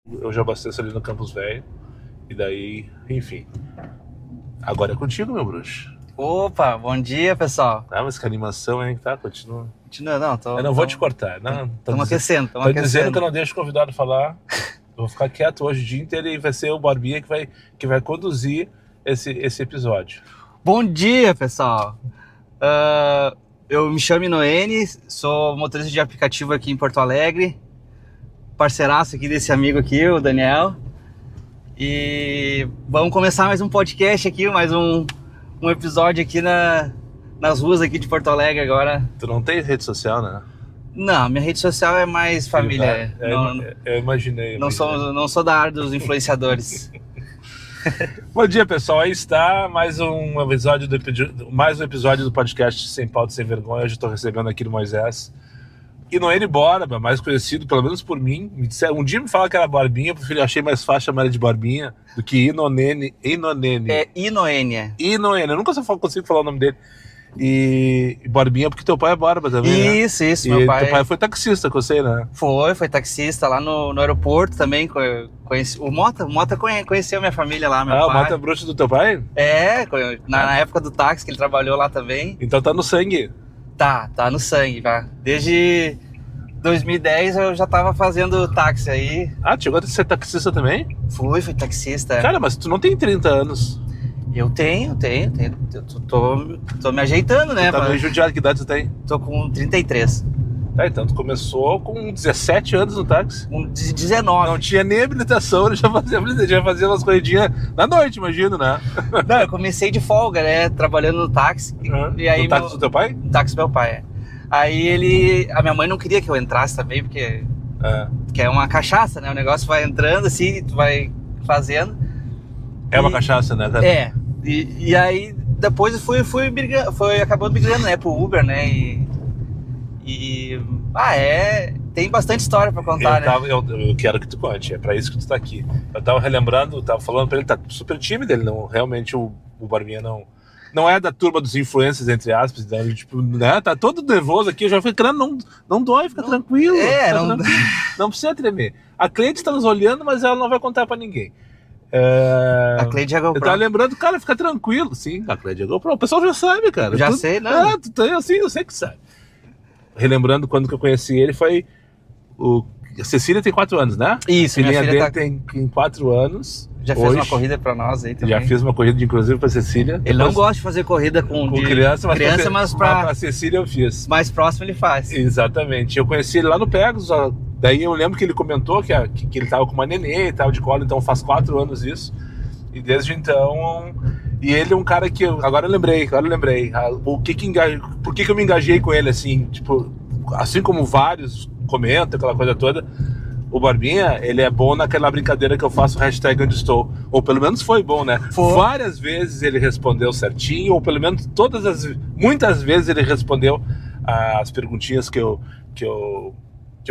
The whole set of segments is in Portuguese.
Eu já abasteço ali no Campus Velho. E daí, enfim. Agora é contigo, meu bruxo. Opa, bom dia, pessoal. Ah, mas que animação, hein? Tá, continua. Continua, não, Eu não vou te cortar. Estamos aquecendo, Tô dizendo que eu não deixo o convidado falar. Eu vou ficar quieto hoje o dia inteiro e vai ser o Barbinha que vai conduzir esse episódio. Bom dia, pessoal. Eu me chamo Inoene, sou motorista de aplicativo aqui em Porto Alegre. Parceiraço aqui desse amigo aqui, o Daniel. E vamos começar mais um podcast aqui, mais um episódio aqui nas ruas aqui de Porto Alegre agora. Tu não tem rede social, né? Não, minha rede social é mais família. Eu imaginei. Não sou da área dos influenciadores. Bom dia, pessoal. Aí está mais um episódio do podcast Sem Pauta, Sem Vergonha. Hoje eu estou recebendo aqui no Moisés Inoene Borba, mais conhecido, pelo menos por mim. Um dia me fala que era Barbinha, eu achei mais fácil chamar ele de Barbinha do que Inonene. É Inoene. Inoene, eu nunca consigo falar o nome dele. E Barbinha porque teu pai é Borba também, Isso, né? meu pai. Teu pai foi taxista, que eu sei, né? Foi taxista lá no aeroporto também. Conheci, o Mota conheceu minha família lá, meu pai. O Mota é bruxo do teu pai? É, na época do táxi que ele trabalhou lá também. Então tá no sangue. Tá no sangue, tá? Desde 2010 eu já tava fazendo táxi aí. Ah, chegou a ser taxista também? Fui taxista. Cara, mas tu não tem 30 anos. Eu tenho. Eu tô me ajeitando, né? Tu tá meio judiado, que idade tu tem? Tô com 33. Tá, então tu começou com 17 anos no táxi. Com 19. Não tinha nem habilitação, ele já fazia umas corridinhas na noite, imagino, né? Não, eu comecei de folga, né? Trabalhando no táxi. E aí, no táxi do teu pai? No táxi do meu pai, é. Aí a minha mãe não queria que eu entrasse também, porque que é uma cachaça, né? O negócio vai entrando assim, tu vai fazendo. É uma cachaça, né, cara? É. E aí depois fui acabando migrando, né, pro Uber, né? Tem bastante história pra contar, né? Eu quero que tu conte, é pra isso que tu tá aqui. Eu tava relembrando, tava falando pra ele, tá super tímido, ele não, realmente o Barbinha não é da turma dos influencers, entre aspas, né? Ele, tipo, né? Tá todo nervoso aqui, eu já falei, cara, não dói, fica tranquilo. Tranquilo. Não precisa tremer. A Cleide tá nos olhando, mas ela não vai contar pra ninguém. A Cleide é GoPro. Eu tava lembrando, cara, fica tranquilo. Sim, a Cleide é GoPro. O pessoal já sabe, cara. Já sei, né? Tu tem assim, eu sei que sabe. Relembrando quando que eu conheci ele, foi a Cecília tem 4 anos, né? Isso, a filha dele tá... tem 4 anos. Já fez uma corrida pra nós aí também. Já fiz uma corrida, inclusive, pra Cecília. Ele não gosta de fazer corrida com criança, mas pra Cecília eu fiz. Mais próximo ele faz. Exatamente. Eu conheci ele lá no Pegasus, daí eu lembro que ele comentou que ele tava com uma nenê e tal de colo, então faz 4 anos isso. E desde então... E ele é um cara que... Agora eu lembrei. Por que eu me engajei com ele, assim? Tipo, assim como vários comentam, aquela coisa toda, o Barbinha, ele é bom naquela brincadeira que eu faço, hashtag onde estou. Ou pelo menos foi bom, né? Várias vezes ele respondeu certinho, ou pelo menos muitas vezes ele respondeu as perguntinhas que eu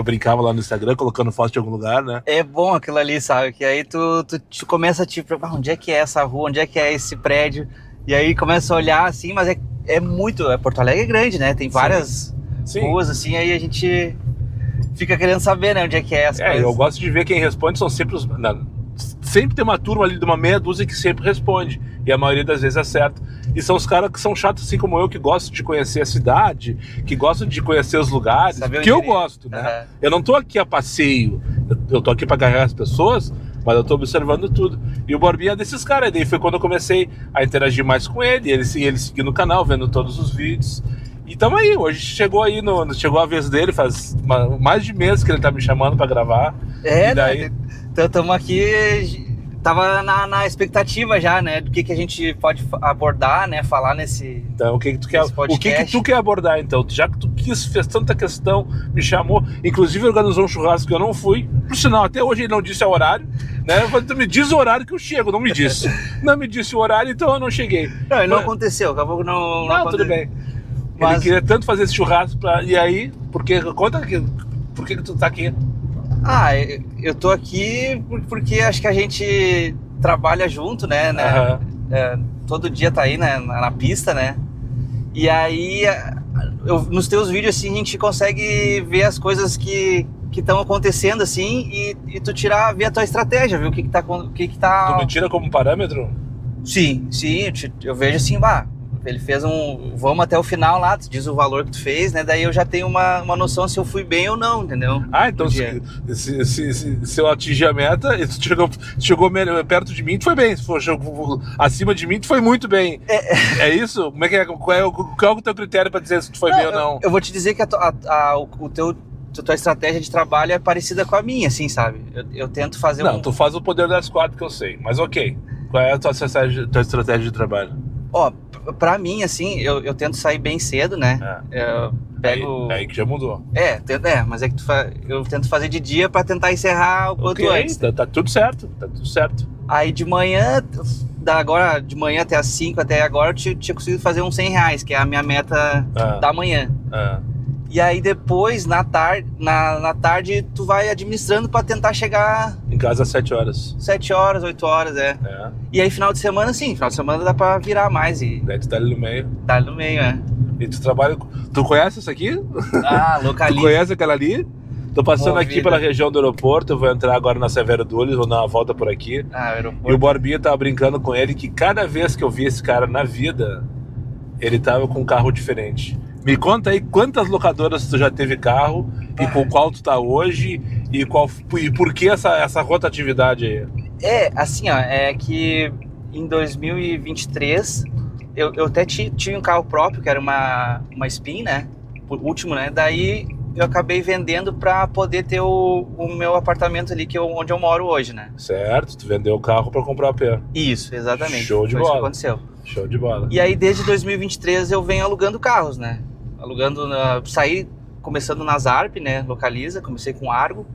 brincava lá no Instagram, colocando foto de algum lugar, né? É bom aquilo ali, sabe? Que aí tu começa a te preocupar, onde é que é essa rua, onde é que é esse prédio? E aí começa a olhar assim, mas Porto Alegre é grande, né? Tem várias ruas assim, aí a gente fica querendo saber, né, onde é que é essa coisa. Eu gosto de ver quem responde, são sempre sempre tem uma turma ali de uma meia dúzia que sempre responde, e a maioria das vezes acerta. E são os caras que são chatos assim como eu, que gostam de conhecer a cidade, que gostam de conhecer os lugares, que eu gosto, né? Eu não tô aqui a passeio, eu tô aqui pra agarrar as pessoas, mas eu tô observando tudo. E o Barbinha é desses caras, daí foi quando eu comecei a interagir mais com ele, ele seguindo o canal, vendo todos os vídeos. E tamo aí, hoje chegou a vez dele, faz mais de mês que ele tá me chamando pra gravar. E daí... Então estamos aqui, tava na expectativa já, né, do que a gente pode abordar, né, falar nesse... Então, o que tu quer abordar, então? Já que tu fez tanta questão, me chamou, inclusive organizou um churrasco que eu não fui, por sinal, até hoje ele não disse o horário, né, tu me diz o horário que eu chego, não me disse. Não me disse o horário, então eu não cheguei. Não, não aconteceu, acabou que não aconteceu. Tudo bem. Mas... Ele queria tanto fazer esse churrasco, e aí, por que tu tá aqui? Eu tô aqui porque acho que a gente trabalha junto, né? Todo dia tá aí, né, na pista, né? E aí, nos teus vídeos, assim, a gente consegue ver as coisas que que estão acontecendo assim e tu ver a tua estratégia, ver o que que tá... Tu me tira como parâmetro? Sim, eu vejo assim, ele fez vamos até o final lá, tu diz o valor que tu fez, né? Daí eu já tenho uma noção se eu fui bem ou não, entendeu? Então se eu atingir a meta e tu chegou perto de mim, tu foi bem. Se for acima de mim, tu foi muito bem. É isso? Como é que é? Qual é o teu critério para dizer se tu foi bem ou não? Eu vou te dizer que tua estratégia de trabalho é parecida com a minha, assim, sabe? Eu tento fazer tu faz o poder das 4 que eu sei, mas ok. Qual é a tua estratégia de trabalho? Pra mim, assim, eu tento sair bem cedo, né? Eu pego... Aí que já mudou. Mas é que eu tento fazer de dia pra tentar encerrar o quanto antes. Tá tudo certo, Aí de manhã, agora de manhã até as 5, até agora, eu tinha conseguido fazer uns R$100, que é a minha meta da manhã. E aí depois, na tarde, tu vai administrando pra tentar chegar... Em casa às 7 horas. 7 horas, 8 horas, E aí final de semana, sim. Final de semana dá pra virar mais. Daí tu tá ali no meio. Tá ali no meio, E tu trabalha... Tu conhece isso aqui? Localiza. Tu conhece aquela ali? Tô passando aqui pela região do aeroporto, eu vou entrar agora na Severo Dulles, vou dar uma volta por aqui. Aeroporto. E o Borbinha tava brincando com ele que cada vez que eu vi esse cara na vida, ele tava com um carro diferente. Me conta aí quantas locadoras tu já teve carro e com qual tu tá hoje e por que essa rotatividade aí? Assim, é que em 2023 eu até tinha um carro próprio, que era uma Spin, né? Por último, né? Daí eu acabei vendendo para poder ter o meu apartamento ali, onde eu moro hoje, né? Certo, tu vendeu o carro para comprar o pé. Isso, exatamente. Show de bola. Foi isso que aconteceu. Show de bola. E aí desde 2023 eu venho alugando carros, né? Saí começando na Zarp, né? Localiza, comecei com Argo.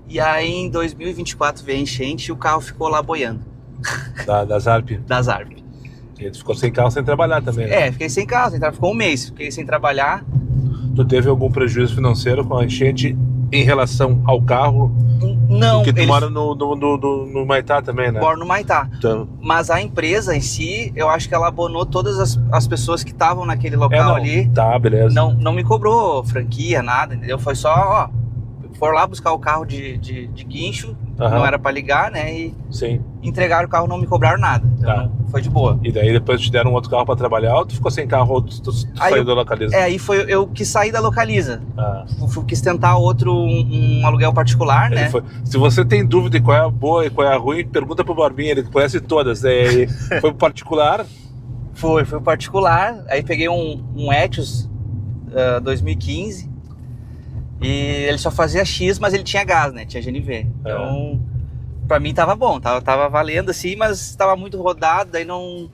E aí em 2024 veio a enchente e o carro ficou lá boiando. Da Zarp? Da Zarp. E tu ficou sem carro, sem trabalhar também, né? Fiquei sem carro, ficou um mês, fiquei sem trabalhar. Tu teve algum prejuízo financeiro com a enchente em relação ao carro? Não. Porque tu mora no Maitá também, né? Moro no Maitá. Então... Mas a empresa em si, eu acho que ela abonou todas as pessoas que estavam naquele local ali. Tá, beleza. Não me cobrou franquia, nada, entendeu? Foi só, foram lá buscar o carro de guincho, não era pra ligar, né? E entregaram o carro, não me cobraram nada. Então foi de boa. E daí depois te deram um outro carro pra trabalhar ou tu ficou sem carro ou tu saiu da Localiza? Aí eu quis sair da Localiza. Eu quis tentar um aluguel particular, né? Se você tem dúvida de qual é a boa e qual é a ruim, pergunta pro Borbinha, ele conhece todas. Foi pro particular? Foi pro particular. Aí peguei um Etios 2015. E ele só fazia X, mas ele tinha gás, né? Tinha GNV. Então, pra mim tava bom, tava valendo assim, mas tava muito rodado, daí não...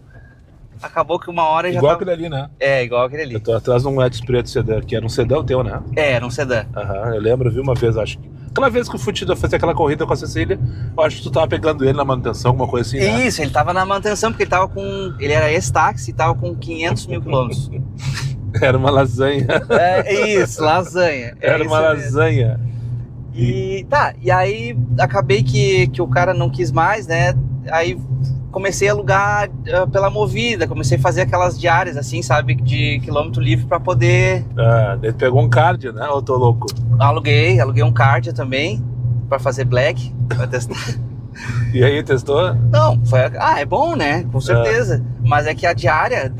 Acabou que uma hora já igual aquele ali, né? Igual aquele ali. Eu tô atrás de um Etios preto sedã, que era um sedã teu, né? Era um sedã. Eu lembro, vi uma vez, acho que... Aquela vez que eu fui fazer aquela corrida com a Cecília, eu acho que tu tava pegando ele na manutenção, alguma coisa assim, né? Isso, ele tava na manutenção, porque ele tava ele era ex-táxi e tava com 500 mil quilômetros. Era uma lasanha. Isso, lasanha. Era uma lasanha. E aí acabei que o cara não quis mais, né? Aí comecei a alugar pela Movida, comecei a fazer aquelas diárias assim, sabe? De quilômetro livre pra poder... Daí pegou um Cardia, né? Ou tô louco? Aluguei um Cardia também, pra fazer black, pra testar. E aí, testou? Não, é bom, né? Com certeza. Mas é que a diária,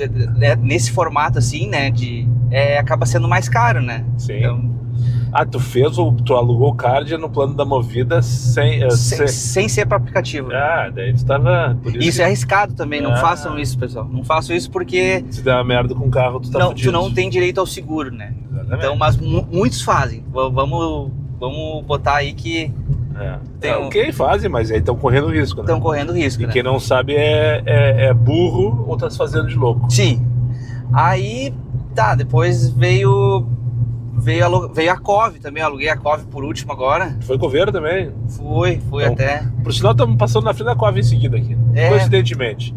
nesse formato assim, né? Acaba sendo mais caro, né? Sim. Então... tu alugou o Cardia no plano da Movida sem ser para aplicativo. Daí tu tava... Isso é arriscado também, não façam isso, pessoal. Não façam isso porque... Se der uma merda com o carro, tu tá fudido. Tu não tem direito ao seguro, né? Exatamente. Então, mas muitos fazem. Vamos botar aí que... Ok, fazem, mas aí estão correndo risco, né? Estão correndo risco, né? Quem não sabe é burro ou tá se fazendo de louco. Sim. Aí, depois veio a Cove também, eu aluguei a Cove por último agora. Foi coveiro também? Fui então, até. Por sinal, estamos passando na frente da Cove em seguida aqui.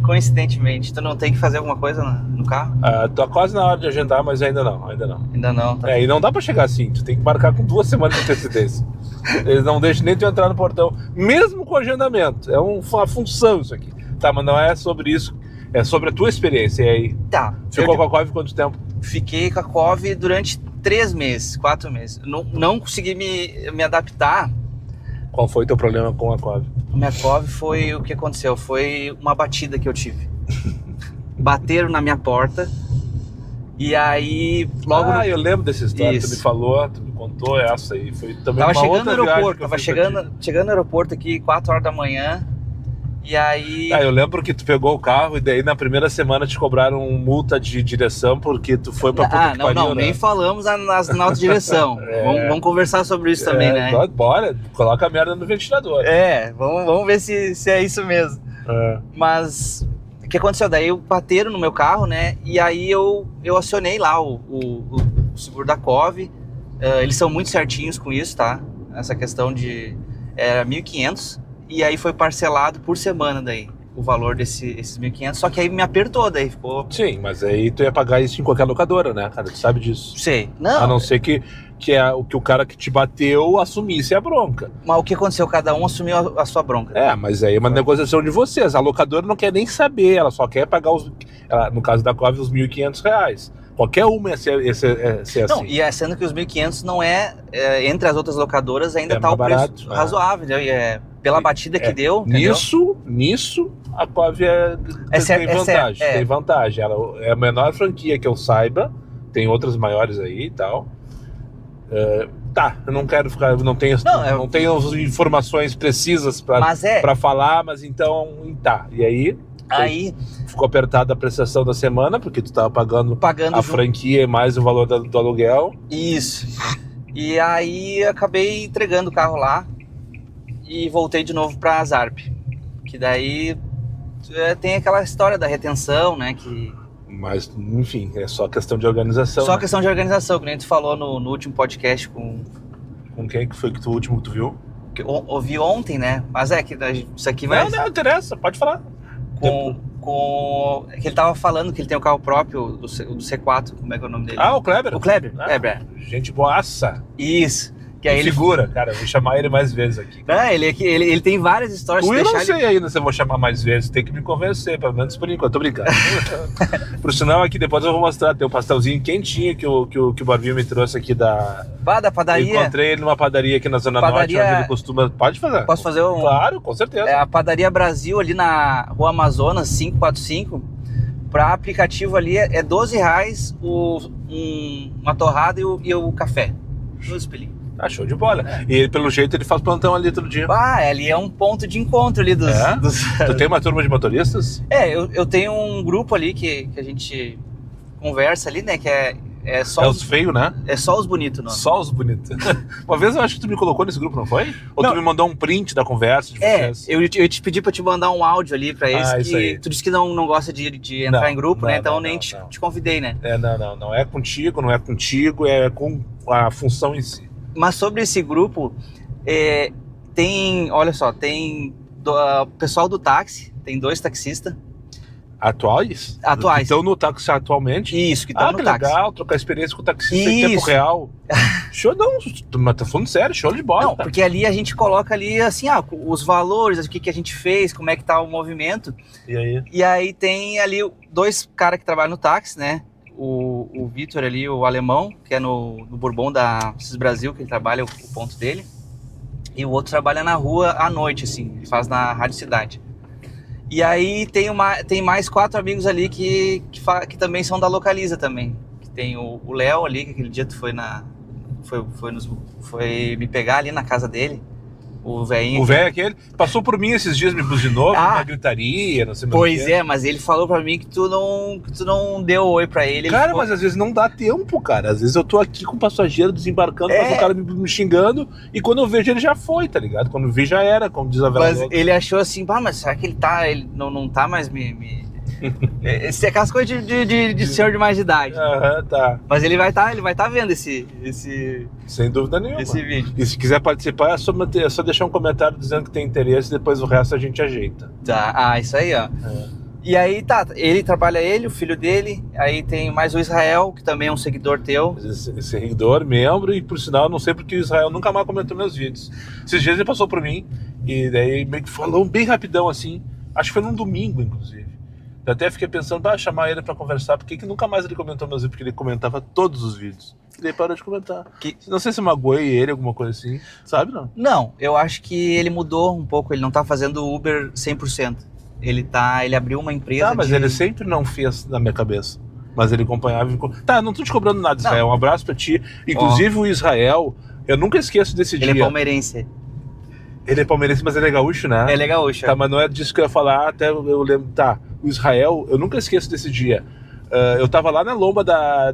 Coincidentemente. Tu não tem que fazer alguma coisa no carro? Tô quase na hora de agendar, mas ainda não. Ainda não, tá. E não dá pra chegar assim, tu tem que marcar com 2 semanas de antecedência. Eles não deixam nem tu entrar no portão, mesmo com agendamento. É uma função isso aqui. Mas não é sobre isso, é sobre a tua experiência. E aí, ficou com a Cove quanto tempo? Fiquei com a Cove durante 3 meses, 4 meses. Não consegui me adaptar. Qual foi o teu problema com a Cove? Minha Cove foi o que aconteceu, foi uma batida que eu tive. Bateram na minha porta e aí logo... eu lembro dessa história, Isso. tu me falou, tu me contou essa aí, foi também Tava uma chegando outra no viagem aeroporto, que eu tava fiz pra ti. chegando no aeroporto aqui 4 horas da manhã e aí... Eu lembro que tu pegou o carro e daí na primeira semana te cobraram multa de direção porque tu foi pra puta que pariu, né? nem falamos na alta direção. Vamos conversar sobre isso também, né? Bora, coloca a merda no ventilador. Vamos ver se é isso mesmo. Mas o que aconteceu? Daí bateram no meu carro, né? E aí eu acionei lá o seguro da Cove. Eles são muito certinhos com isso, tá? Essa questão de... Era 1.500 e aí foi parcelado por semana daí. O valor esses 1.500, só que aí me apertou, daí ficou... Sim, mas aí tu ia pagar isso em qualquer locadora, né, cara? Tu sabe disso. Sei. A não ser que o cara que te bateu assumisse a bronca. Mas o que aconteceu? Cada um assumiu a sua bronca. Mas aí é uma negociação de vocês. A locadora não quer nem saber, ela só quer pagar no caso da Cove, os R$1.500. Qualquer uma ia ser Não, assim. e sendo que os 1.500 não entre as outras locadoras ainda tá o barato, preço razoável, né? Pela batida que deu, entendeu? Nisso a Cove tem vantagem. Tem vantagem. Ela é a menor franquia que eu saiba. Tem outras maiores aí e tal. Eu não quero ficar... Não tenho informações precisas pra falar, mas então tá. E aí ficou apertada a prestação da semana, porque tu tava pagando a franquia mais o valor do aluguel. Isso. E aí acabei entregando o carro lá e voltei de novo pra Zarp. Que daí tem aquela história da retenção, né? Mas, enfim, é só questão de organização. Só questão de organização, que nem tu falou no último podcast com... Com quem que foi o último que tu viu? Que eu ouvi ontem, né? Mas que isso aqui vai... Não interessa, pode falar. Que ele tava falando que ele tem o carro próprio do C4, como é que é o nome dele? O Kleber. O Kleber, Kleber. Gente boaça. Isso. Que aí figura, cara, vou chamar ele mais vezes aqui. Ele tem várias histórias. Eu não sei ainda se eu vou chamar mais vezes, tem que me convencer, pelo menos por enquanto, tô brincando. Por sinal, aqui depois eu vou mostrar, tem um pastelzinho quentinho que o Barbinho me trouxe aqui da padaria. Eu encontrei ele numa padaria aqui na Zona Norte, onde ele costuma... Pode fazer? Posso fazer um... Claro, com certeza. A Padaria Brasil, ali na Rua Amazonas, 545, para aplicativo ali é R$12 uma torrada e o café. 12 pelinhos. Show de bola. E pelo jeito ele faz plantão ali todo dia. Ali é um ponto de encontro ali dos... Tu tem uma turma de motoristas? Eu tenho um grupo ali que a gente conversa ali, né? Que é só os feios, né? É só os bonitos, não? Só os bonitos. Uma vez eu acho que tu me colocou nesse grupo, não foi? Ou tu me mandou um print da conversa de vocês? Eu te pedi pra te mandar um áudio ali pra eles, que tu disse que não gosta de entrar em grupo, né? Então nem te convidei, né? Não é contigo, é com a função em si. Mas sobre esse grupo, olha só, tem pessoal do táxi, tem 2 taxistas. Atuais? Que estão no táxi atualmente? Isso, que estão no táxi. Legal, trocar experiência com o taxista em tempo real. Show, mas tá falando sério, show de bola. Não, porque ali a gente coloca ali assim, os valores, o que a gente fez, como é que tá o movimento. E aí? E aí tem ali 2 caras que trabalham no táxi, né? O Vitor ali, o alemão, que é no Bourbon da Cis Brasil, que ele trabalha, o ponto dele. E o outro trabalha na rua à noite, assim, ele faz na Rádio Cidade. E aí tem mais 4 amigos ali que também são da Localiza também. Que tem o Léo ali, que aquele dia tu foi me pegar ali na casa dele. O velhinho. O velho aquele passou por mim esses dias, me buzinou, uma gritaria, não sei mais. Pois mas ele falou pra mim que tu não deu oi pra ele. Cara, mas às vezes não dá tempo, cara. Às vezes eu tô aqui com o passageiro desembarcando, mas o cara me xingando, e quando eu vejo ele já foi, tá ligado? Quando eu vi já era, como diz a velha. Mas ele achou assim, mas será que ele não tá mais me... Esse é aquelas coisas de senhor de mais idade. Tá. Mas ele vai tá vendo esse... Sem dúvida nenhuma. Esse vídeo. E se quiser participar, é só deixar um comentário dizendo que tem interesse, depois o resto a gente ajeita. Tá, isso aí, ó. E aí ele trabalha o filho dele, aí tem mais o Israel, que também é um seguidor teu. Seguidor, membro, e por sinal, não sei porque o Israel nunca mais comentou meus vídeos. Esses dias ele passou por mim, e daí meio que falou bem rapidão assim, acho que foi num domingo, inclusive. Eu até fiquei pensando, chamar ele pra conversar, porque que nunca mais ele comentou meus vídeos, porque ele comentava todos os vídeos. E daí parou de comentar. Não sei se magoei ele, alguma coisa assim, sabe não? Não, eu acho que ele mudou um pouco, ele não tá fazendo Uber 100%. Ele abriu uma empresa mas ele sempre não fez na minha cabeça. Mas ele acompanhava e... Tá, não tô te cobrando nada, Israel. Um abraço pra ti. Inclusive o Israel, eu nunca esqueço desse dia. Ele é palmeirense. Ele é palmeirense, mas ele é gaúcho, né? Ele é gaúcho. Tá, mas não é disso que eu ia falar, até eu lembro. Tá, o Israel, eu nunca esqueço desse dia. Eu tava lá na lomba da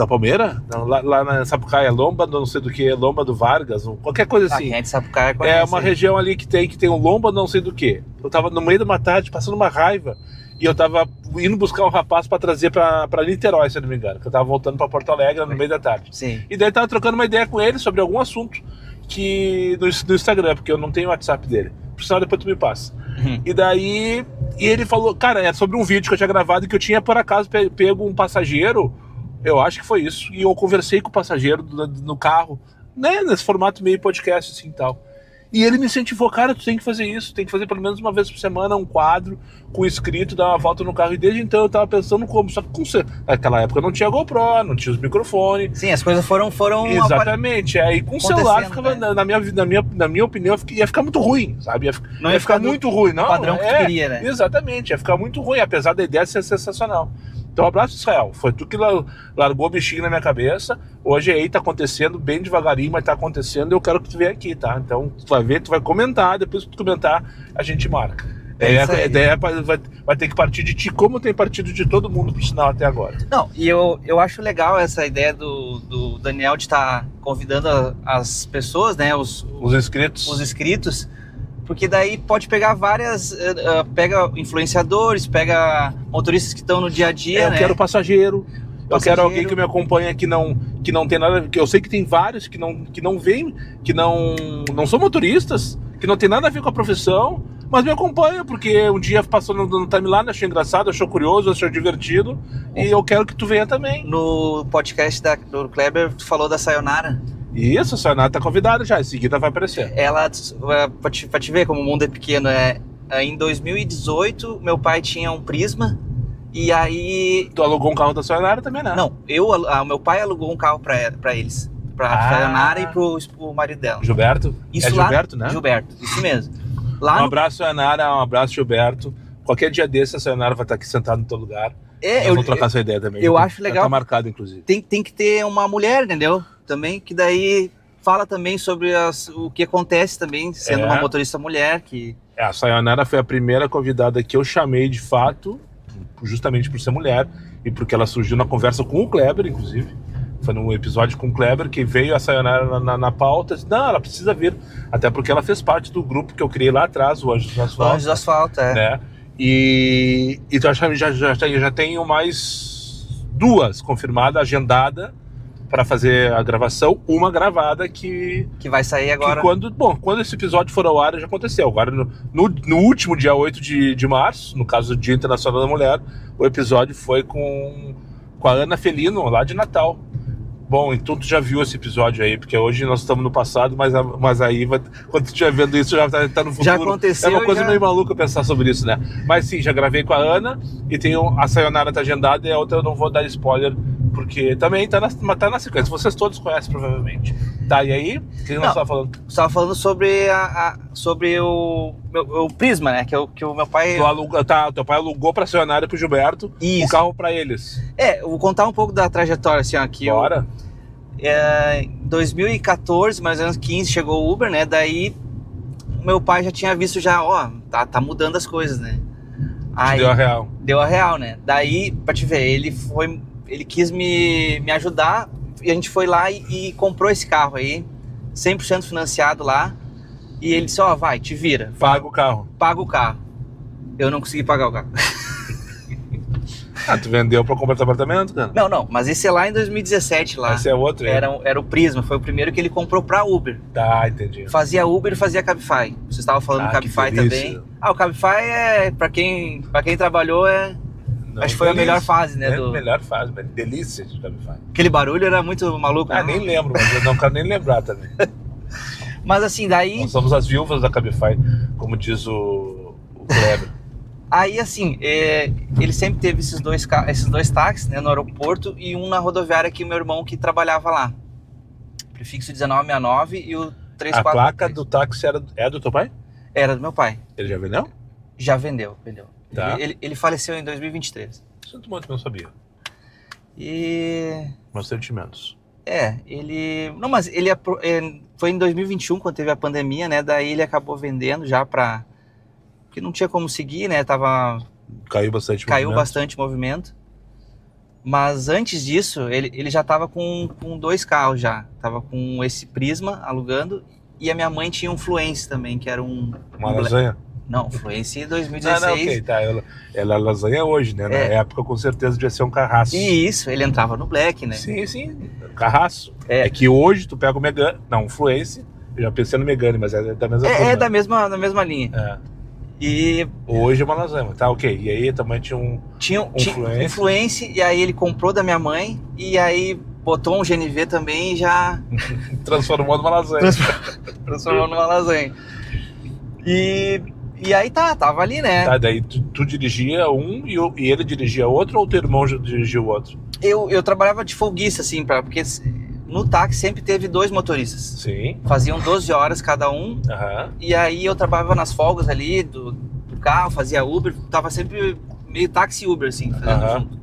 Palmeira, lá na Sapucaia, lomba não sei do que, lomba do Vargas, qualquer coisa assim. Quem é de Sapucaia conhece. É uma região ali que tem um lomba não sei do que. Eu tava no meio de uma tarde, passando uma raiva, e eu tava indo buscar um rapaz pra trazer pra Niterói, se eu não me engano, que eu tava voltando pra Porto Alegre no meio da tarde. Sim. E daí tava trocando uma ideia com ele sobre algum assunto no Instagram, porque eu não tenho o WhatsApp dele. Por sinal, depois tu me passa. E daí ele falou, cara, é sobre um vídeo que eu tinha gravado que eu tinha por acaso pego um passageiro, eu acho que foi isso, e eu conversei com o passageiro no carro, né, nesse formato meio podcast assim e tal. E ele me incentivou, cara, tu tem que fazer isso, tem que fazer pelo menos uma vez por semana um quadro com escrito, dar uma volta no carro. E desde então eu tava pensando como, só que naquela época não tinha GoPro, não tinha os microfones. Sim, as coisas foram exatamente, aí com o celular ficava, né? na minha opinião, ia ficar muito ruim, sabe? Ia ficar muito ruim, não? O padrão que tu queria, né? Exatamente, ia ficar muito ruim, apesar da ideia ser sensacional. Então, abraço, Israel. Foi tu que largou o bichinho na minha cabeça. Hoje aí tá acontecendo bem devagarinho, mas tá acontecendo. Eu quero que tu venha aqui, tá? Então, tu vai ver, tu vai comentar. Depois que tu comentar, a gente marca. A ideia vai ter que partir de ti, como tem partido de todo mundo, por sinal, até agora. Não, e eu acho legal essa ideia do Daniel de estar convidando as pessoas, né? Os inscritos. Porque daí pode pegar pega influenciadores, pega motoristas que estão no dia a dia, Eu quero passageiro. Eu quero alguém que me acompanha que não tem nada... Que eu sei que tem vários que não vêm, que não são motoristas, que não tem nada a ver com a profissão, mas me acompanha, porque um dia passou no timeline, achei engraçado, achou curioso, achou divertido, e eu quero que tu venha também. No podcast do Kleber, tu falou da Sayonara. Isso, a Sayonara tá convidada já, em seguida vai aparecer. Ela, pra te ver como o mundo é pequeno, em 2018, meu pai tinha um Prisma, e aí... Tu alugou um carro da Sayonara também, né? Não, meu pai alugou um carro pra eles, pra Sayonara e pro marido dela. Gilberto? Isso Gilberto, né? Gilberto, isso mesmo. Um abraço, Sayonara, um abraço, Gilberto. Qualquer dia desse, a Sayonara vai estar aqui sentada no teu lugar. Eu vou trocar essa ideia também. Eu acho legal. Tá marcado, inclusive. Tem que ter uma mulher, entendeu? Também, que daí fala também sobre o que acontece também, sendo uma motorista mulher. A Sayonara foi a primeira convidada que eu chamei de fato, justamente por ser mulher, e porque ela surgiu na conversa com o Kleber, inclusive. Foi num episódio com o Kleber que veio a Sayonara na pauta. Disse, não, ela precisa vir. Até porque ela fez parte do grupo que eu criei lá atrás, o Anjos do Asfalto. Anjos do Asfalto, né? E então já tenho mais duas confirmadas, agendada para fazer a gravação, uma gravada que vai sair agora. Quando esse episódio for ao ar, já aconteceu. Agora, no último dia 8 de março, no caso do Dia Internacional da Mulher, o episódio foi com a Ana Felino, lá de Natal. Bom, então tu já viu esse episódio aí, porque hoje nós estamos no passado, mas aí, quando tu estiver vendo isso, já tá no futuro. Já aconteceu. É uma coisa meio maluca pensar sobre isso, né? Mas sim, já gravei com a Ana, e a Sayonara tá agendada, e a outra eu não vou dar spoiler, porque também tá na sequência. Vocês todos conhecem, provavelmente. Tá, e aí? O que nós estávamos falando? Você estava falando sobre o Prisma, né? Que o meu pai... Teu pai alugou pra Sayonara e pro Gilberto o carro pra eles. Eu vou contar um pouco da trajetória, assim, aqui. Bora. Em 2014, mais ou menos 15, chegou o Uber, né? Daí, meu pai já tinha visto tá mudando as coisas, né? Aí, deu a real. Deu a real, né? Daí, pra te ver, ele quis me ajudar, e a gente foi lá e comprou esse carro aí, 100% financiado lá, e ele disse, vai, te vira. Paga o carro. Paga o carro. Eu não consegui pagar o carro. Tu vendeu pra comprar teu apartamento, cara? Não, mas esse é lá em 2017 lá. Esse é outro, Era o Prisma, foi o primeiro que ele comprou pra Uber. Tá, entendi. Fazia Uber e fazia Cabify. Você estava falando do Cabify também. O Cabify pra quem trabalhou acho que foi a melhor fase, né? Melhor fase, delícia de Cabify. Aquele barulho era muito maluco. Nem lembro, mas eu não quero nem lembrar também. Mas assim, daí... Nós somos as viúvas da Cabify, como diz o Kleber. Aí, assim, ele sempre teve esses dois táxis, né, no aeroporto e um na rodoviária que o meu irmão que trabalhava lá. Prefixo 1969 e o 343. A placa do táxi é do teu pai? Era do meu pai. Ele já vendeu? Já vendeu. Tá. Ele faleceu em 2023. Sinto muito, não sabia. E... Meus sentimentos. Não, mas ele foi em 2021, quando teve a pandemia, né? Daí ele acabou vendendo já porque não tinha como seguir, né? Caiu bastante movimento. Mas antes disso, ele já tava com 2 carros já. Tava com esse Prisma alugando e a minha mãe tinha um Fluence também, que era uma lasanha? Não, Fluence 2016. Não, ok, tá. Ela é lasanha hoje, né? Na época, com certeza, devia ser um carraço. E isso, ele entrava no Black, né? Sim. Carraço. É que hoje tu pega o Megane, não, o Fluence, eu já pensei no Megane, mas é da mesma forma. Da mesma linha. E hoje é uma lasanha, tá, ok. E aí também tinha um Fluence, e aí ele comprou da minha mãe, e aí botou um GNV também e já... transformou numa lasanha. Transformou numa lasanha. E aí tava ali, né? Tá, daí tu dirigia um e ele dirigia outro, ou teu irmão já dirigia o outro? Eu trabalhava de folguista, assim, porque no táxi sempre teve 2 motoristas. Sim. Faziam 12 horas cada um. Uhum. E aí eu trabalhava nas folgas ali do carro, fazia Uber, tava sempre meio táxi Uber, assim, fazendo junto.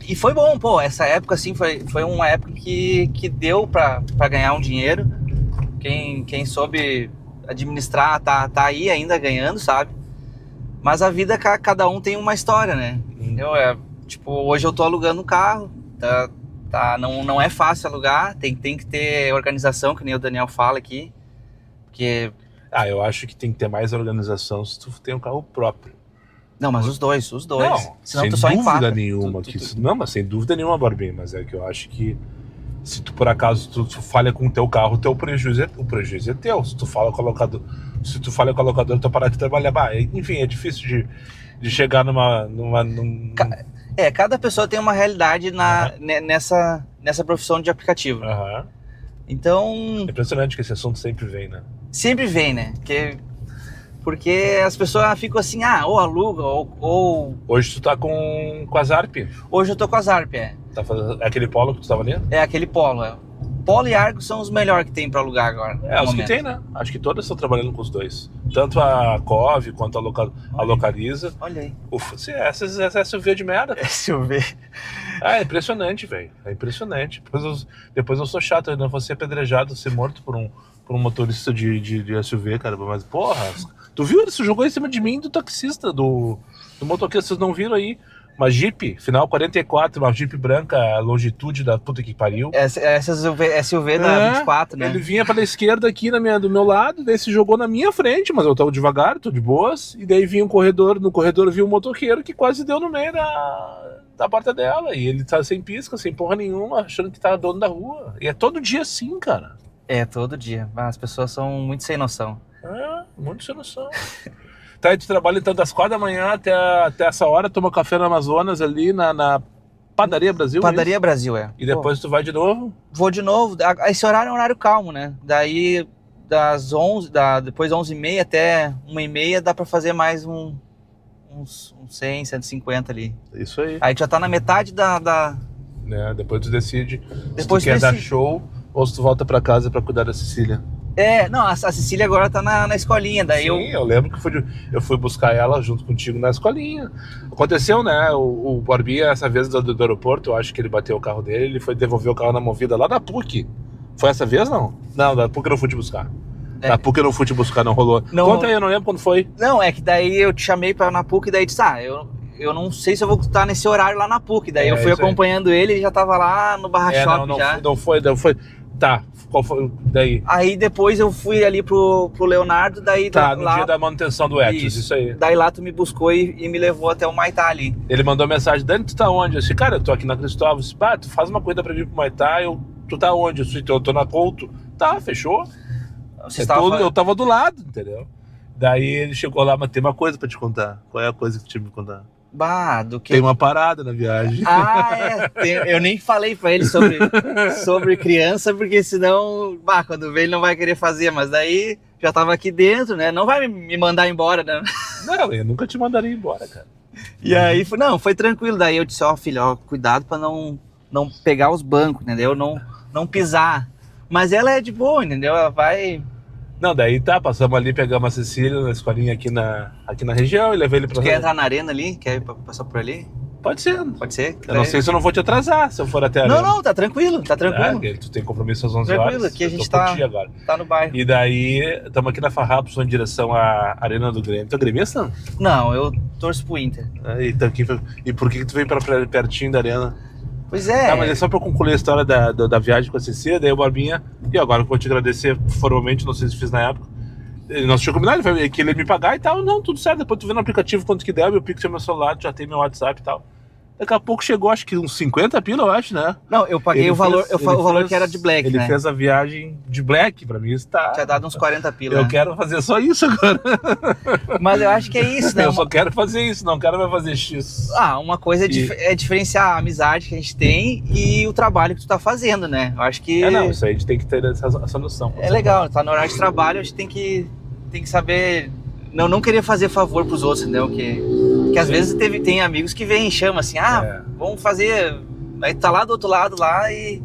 E foi bom, pô, essa época, assim, foi uma época que deu pra ganhar um dinheiro. Quem soube administrar tá aí ainda ganhando, sabe? Mas a vida, cada um tem uma história, né? Entendeu? Tipo, hoje eu tô alugando um carro, não é fácil alugar, tem que ter organização, que nem o Daniel fala aqui, porque... eu acho que tem que ter mais organização se tu tem um carro próprio. Não, mas os dois. Não, senão sem tu só dúvida empata. nenhuma. Não, mas sem dúvida nenhuma, Barbinha, mas é que eu acho que se tu por acaso tu falha com o teu carro, o prejuízo é teu. Se tu falha com a locadora, tu parar de trabalhar. Enfim, é difícil de chegar cada pessoa tem uma realidade nessa profissão de aplicativo. Então... É impressionante que esse assunto sempre vem, né? Sempre vem, né? Porque as pessoas ficam assim, ou aluga, ou... Hoje tu tá com a Zarp? Hoje eu tô com a Zarp, Tá fazendo aquele Polo que tu tava ali? É aquele Polo, Polo e Argo são os melhores que tem pra alugar agora. Os que tem, né? Acho que todas estão trabalhando com os dois. Tanto a Cove quanto a Localiza. Olha aí. Ufa, essa SUV de merda. SUV. É impressionante, velho. É impressionante. Depois eu sou chato, eu não vou ser apedrejado, ser morto por um motorista de SUV, cara. Mas, porra, tu viu? Ele se jogou em cima de mim do taxista, do motoqueiro. Vocês não viram aí? Uma Jeep, final 44, uma Jeep branca, longitude da puta que pariu. Essa SUV da 24, né? Ele vinha pela esquerda aqui do meu lado, daí se jogou na minha frente, mas eu tava devagar, tô de boas. E daí vinha no corredor viu um motoqueiro que quase deu no meio da porta dela. E ele tá sem pisca, sem porra nenhuma, achando que tá dono da rua. E é todo dia assim, cara. É, todo dia. As pessoas são muito sem noção. Muito sem noção. Tá, e tu trabalha então das 4 da manhã até essa hora, toma café no Amazonas ali na Padaria Brasil? Padaria Brasil, E depois tu vai de novo? Vou de novo. Esse horário é um horário calmo, né? Daí das 11, depois 11h30 até 1h30 dá pra fazer mais uns 100, 150 ali. Isso aí. Aí tu já tá na metade depois tu decide se tu quer dar show ou se tu volta pra casa pra cuidar da Cecília. Não, a Cecília agora tá na escolinha, daí Sim, eu lembro que eu fui buscar ela junto contigo na escolinha. Aconteceu, né, o Barbinha, essa vez do aeroporto, eu acho que ele bateu o carro dele, ele foi devolver o carro na Movida lá da PUC. Foi essa vez, não? Não, da PUC eu não fui te buscar. Da PUC eu não fui te buscar, não rolou. Conta aí, eu não lembro quando foi. Não, é que daí eu te chamei na PUC e daí disse, eu não sei se eu vou estar nesse horário lá na PUC. Daí eu fui acompanhando ele e já tava lá no Barra Shopping já. Não foi. Tá, qual foi daí? Aí depois eu fui ali pro Leonardo, daí... Tá, no dia da manutenção do Ecos, isso aí. Daí lá tu me buscou e me levou até o Maitá ali. Ele mandou mensagem, Dani, tu tá onde? Eu disse, cara, eu tô aqui na Cristóvão. Eu disse, tu faz uma corrida pra vir pro Maitá, tu tá onde? Eu disse, eu tô na Couto. Tá, fechou. Eu tava do lado, entendeu? Daí ele chegou lá, mas tem uma coisa pra te contar. Qual é a coisa que tu tinha me contar? Do que? Tem uma parada na viagem. Eu nem falei pra ele sobre criança, porque senão, quando vê ele não vai querer fazer, mas daí já tava aqui dentro, né? Não vai me mandar embora, né? Não, eu nunca te mandaria embora, cara. E aí, foi tranquilo. Daí eu disse, filho, cuidado pra não pegar os bancos, entendeu? Não pisar. Mas ela é de boa, entendeu? Ela vai... Não, daí tá, passamos ali, pegamos a Cecília na escolinha aqui na região e levei ele pra... Tu quer entrar na arena ali? Quer passar por ali? Pode ser. Pode ser? Eu não sei se eu não vou te atrasar se eu for até a arena. Não, tá tranquilo, tá tranquilo. Tu tem compromisso às 11 Tranquilo, horas. aqui a gente tá no bairro. E daí, estamos aqui na Farrapos, em direção à Arena do Grêmio. Tu é gremista? Não, eu torço pro Inter. E por que tu veio pra pertinho da arena? Pois é. Mas é só pra concluir a história da viagem com a Cecília, daí o Barbinha, e agora eu vou te agradecer formalmente, não sei se fiz na época. Nós tínhamos combinado que ele ia me pagar e tal. Não, tudo certo, depois tu vê no aplicativo quanto que der, meu Pix é meu celular, já tem meu WhatsApp e tal. Daqui a pouco chegou, acho que uns 50 pila, eu acho, né? Não, eu paguei o valor que era de Black, ele né? Ele fez a viagem de Black, pra mim isso tá... Tinha dado uns 40 pila. Eu quero fazer só isso agora. Mas eu acho que é isso, né? Eu só quero fazer isso, não quero mais fazer X. Uma coisa é diferenciar a amizade que a gente tem e o trabalho que tu tá fazendo, né? Eu acho que... Não, isso aí a gente tem que ter essa noção. É legal, tá no horário de trabalho, a gente tem que saber... Não querer fazer favor pros outros, entendeu? Que às vezes tem amigos que vêm e chamam assim, vamos fazer... Aí tá lá do outro lado lá e...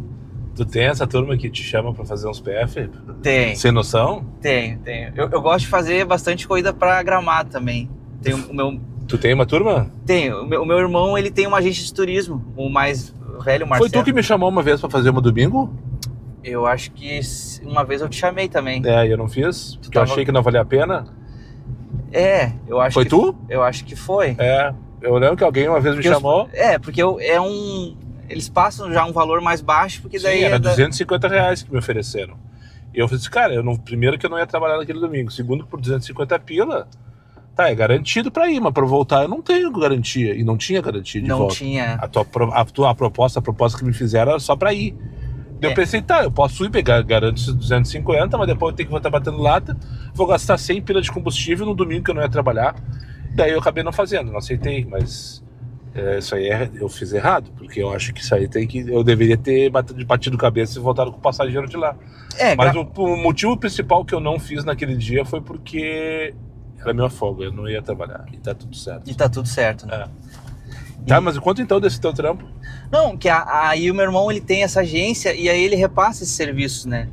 Tu tem essa turma que te chama pra fazer uns PF? Tem. Sem noção? Tem. Eu gosto de fazer bastante corrida pra Gramado também. Tem o meu... Tu tem uma turma? Tenho. O meu irmão, ele tem uma agência de turismo, o mais velho, o Marcelo. Foi tu que me chamou uma vez pra fazer uma domingo? Eu acho que uma vez eu te chamei também. Eu não fiz, porque eu achei que não valia a pena. Eu acho foi que... tu? Eu acho que foi. Eu lembro que alguém uma vez me chamou. Porque eles passam já um valor mais baixo, porque daí... Sim, era R$250 que me ofereceram. E eu falei assim, cara, primeiro que eu não ia trabalhar naquele domingo, segundo que por 250 pila, é garantido pra ir, mas pra voltar eu não tenho garantia, e não tinha garantia de volta. Não tinha. A proposta que me fizeram era só pra ir. Eu pensei, eu posso ir pegar, garanto esses 250, mas depois eu tenho que voltar batendo lata, vou gastar 100 pila de combustível no domingo que eu não ia trabalhar. Daí eu acabei não fazendo, não aceitei, mas isso aí eu fiz errado, porque eu acho que isso aí eu deveria ter batido cabeça e voltado com o passageiro de lá. Mas o motivo principal que eu não fiz naquele dia foi porque era minha folga, eu não ia trabalhar, e tá tudo certo. Né? Mas conta então desse teu trampo. Não, que aí o meu irmão, ele tem essa agência e aí ele repassa esses serviços, né?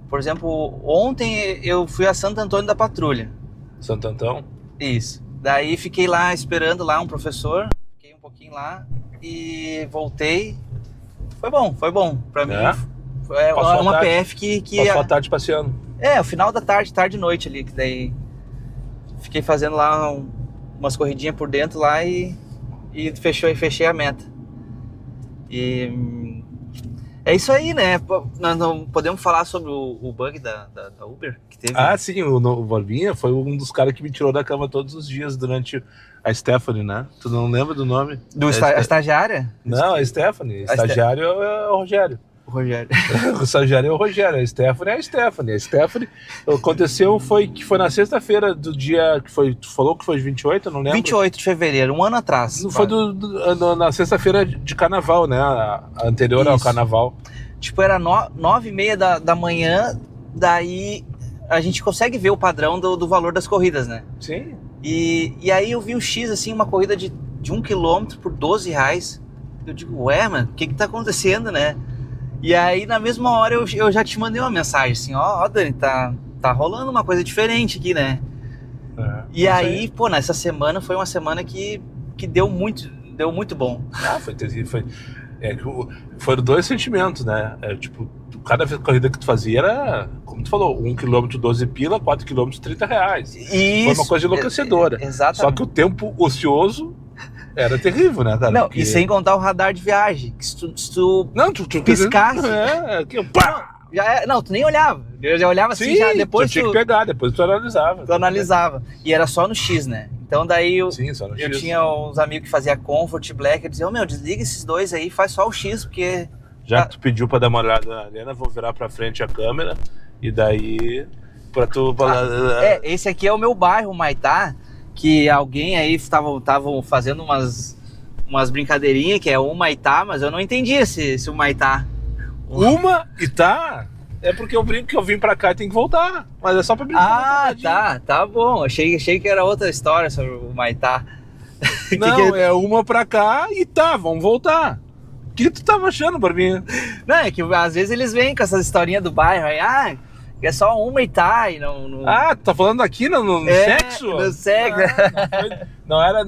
Por exemplo, ontem eu fui a Santo Antônio da Patrulha. Santo Antão? Isso. Daí fiquei lá esperando lá um professor, fiquei um pouquinho lá e voltei. Foi bom. Pra mim, é uma PF que... Passou a tarde passeando. O final da tarde e noite ali, que daí fiquei fazendo lá umas corridinhas por dentro lá e fechei a meta. E é isso aí, né? Nós não podemos falar sobre o bug da Uber que teve. Sim, o Barbinha foi um dos caras que me tirou da cama todos os dias durante a Stephanie, né? Tu não lembra do nome? A estagiária? Não, a Stephanie. Estagiário é o Rogério. O estagiário é o Rogério, a Stephanie é a Stephanie. A Stephanie, aconteceu que foi na sexta-feira do dia que foi, tu falou que foi 28, eu não lembro. 28 de fevereiro, um ano atrás. Não foi na sexta-feira de carnaval, né? A anterior ao carnaval. Tipo, era 9h30 da manhã, daí a gente consegue ver o padrão do valor das corridas, né? Sim. E aí eu vi o X, assim, uma corrida de 1 km por R$12. Eu digo, mano, o que tá acontecendo, né? E aí, na mesma hora, eu já te mandei uma mensagem assim, ó, Dani, tá rolando uma coisa diferente aqui, né? E aí, nessa semana foi uma semana que deu muito bom. Foi terrível. Foram dois sentimentos, né? Cada corrida que tu fazia era, como tu falou, 1 km 12 pila, 4 km R$30. Isso. Foi uma coisa enlouquecedora. Exatamente. Só que o tempo ocioso era terrível, né, cara? Não, e sem contar o radar de viagem, que se tu piscasse... tu nem olhava. Eu já olhava assim, depois tu tinha que pegar, depois tu analisava. Tu analisava. E era só no X, né? Então daí eu X. Tinha uns amigos que faziam Comfort, Black, eu dizia, desliga esses dois aí, faz só o X, porque... Já que tu pediu pra dar uma olhada na Helena, vou virar pra frente a câmera, e daí, pra tu... Esse aqui é o meu bairro, Humaitá, que alguém aí estavam fazendo umas brincadeirinhas, que é Humaitá, mas eu não entendi esse Humaitá. Humaitá? É porque eu brinco que eu vim pra cá e tem que voltar. Mas é só pra brincar. Tá bom. Achei que era outra história sobre o Maitá. Não, é uma pra cá e vamos voltar. O que tu tava achando, Barbinha? Não, é que às vezes eles vêm com essas historinhas do bairro aí, é só uma e tá, e não... Ah, tu tá falando aqui no sexo? No sexo. Não era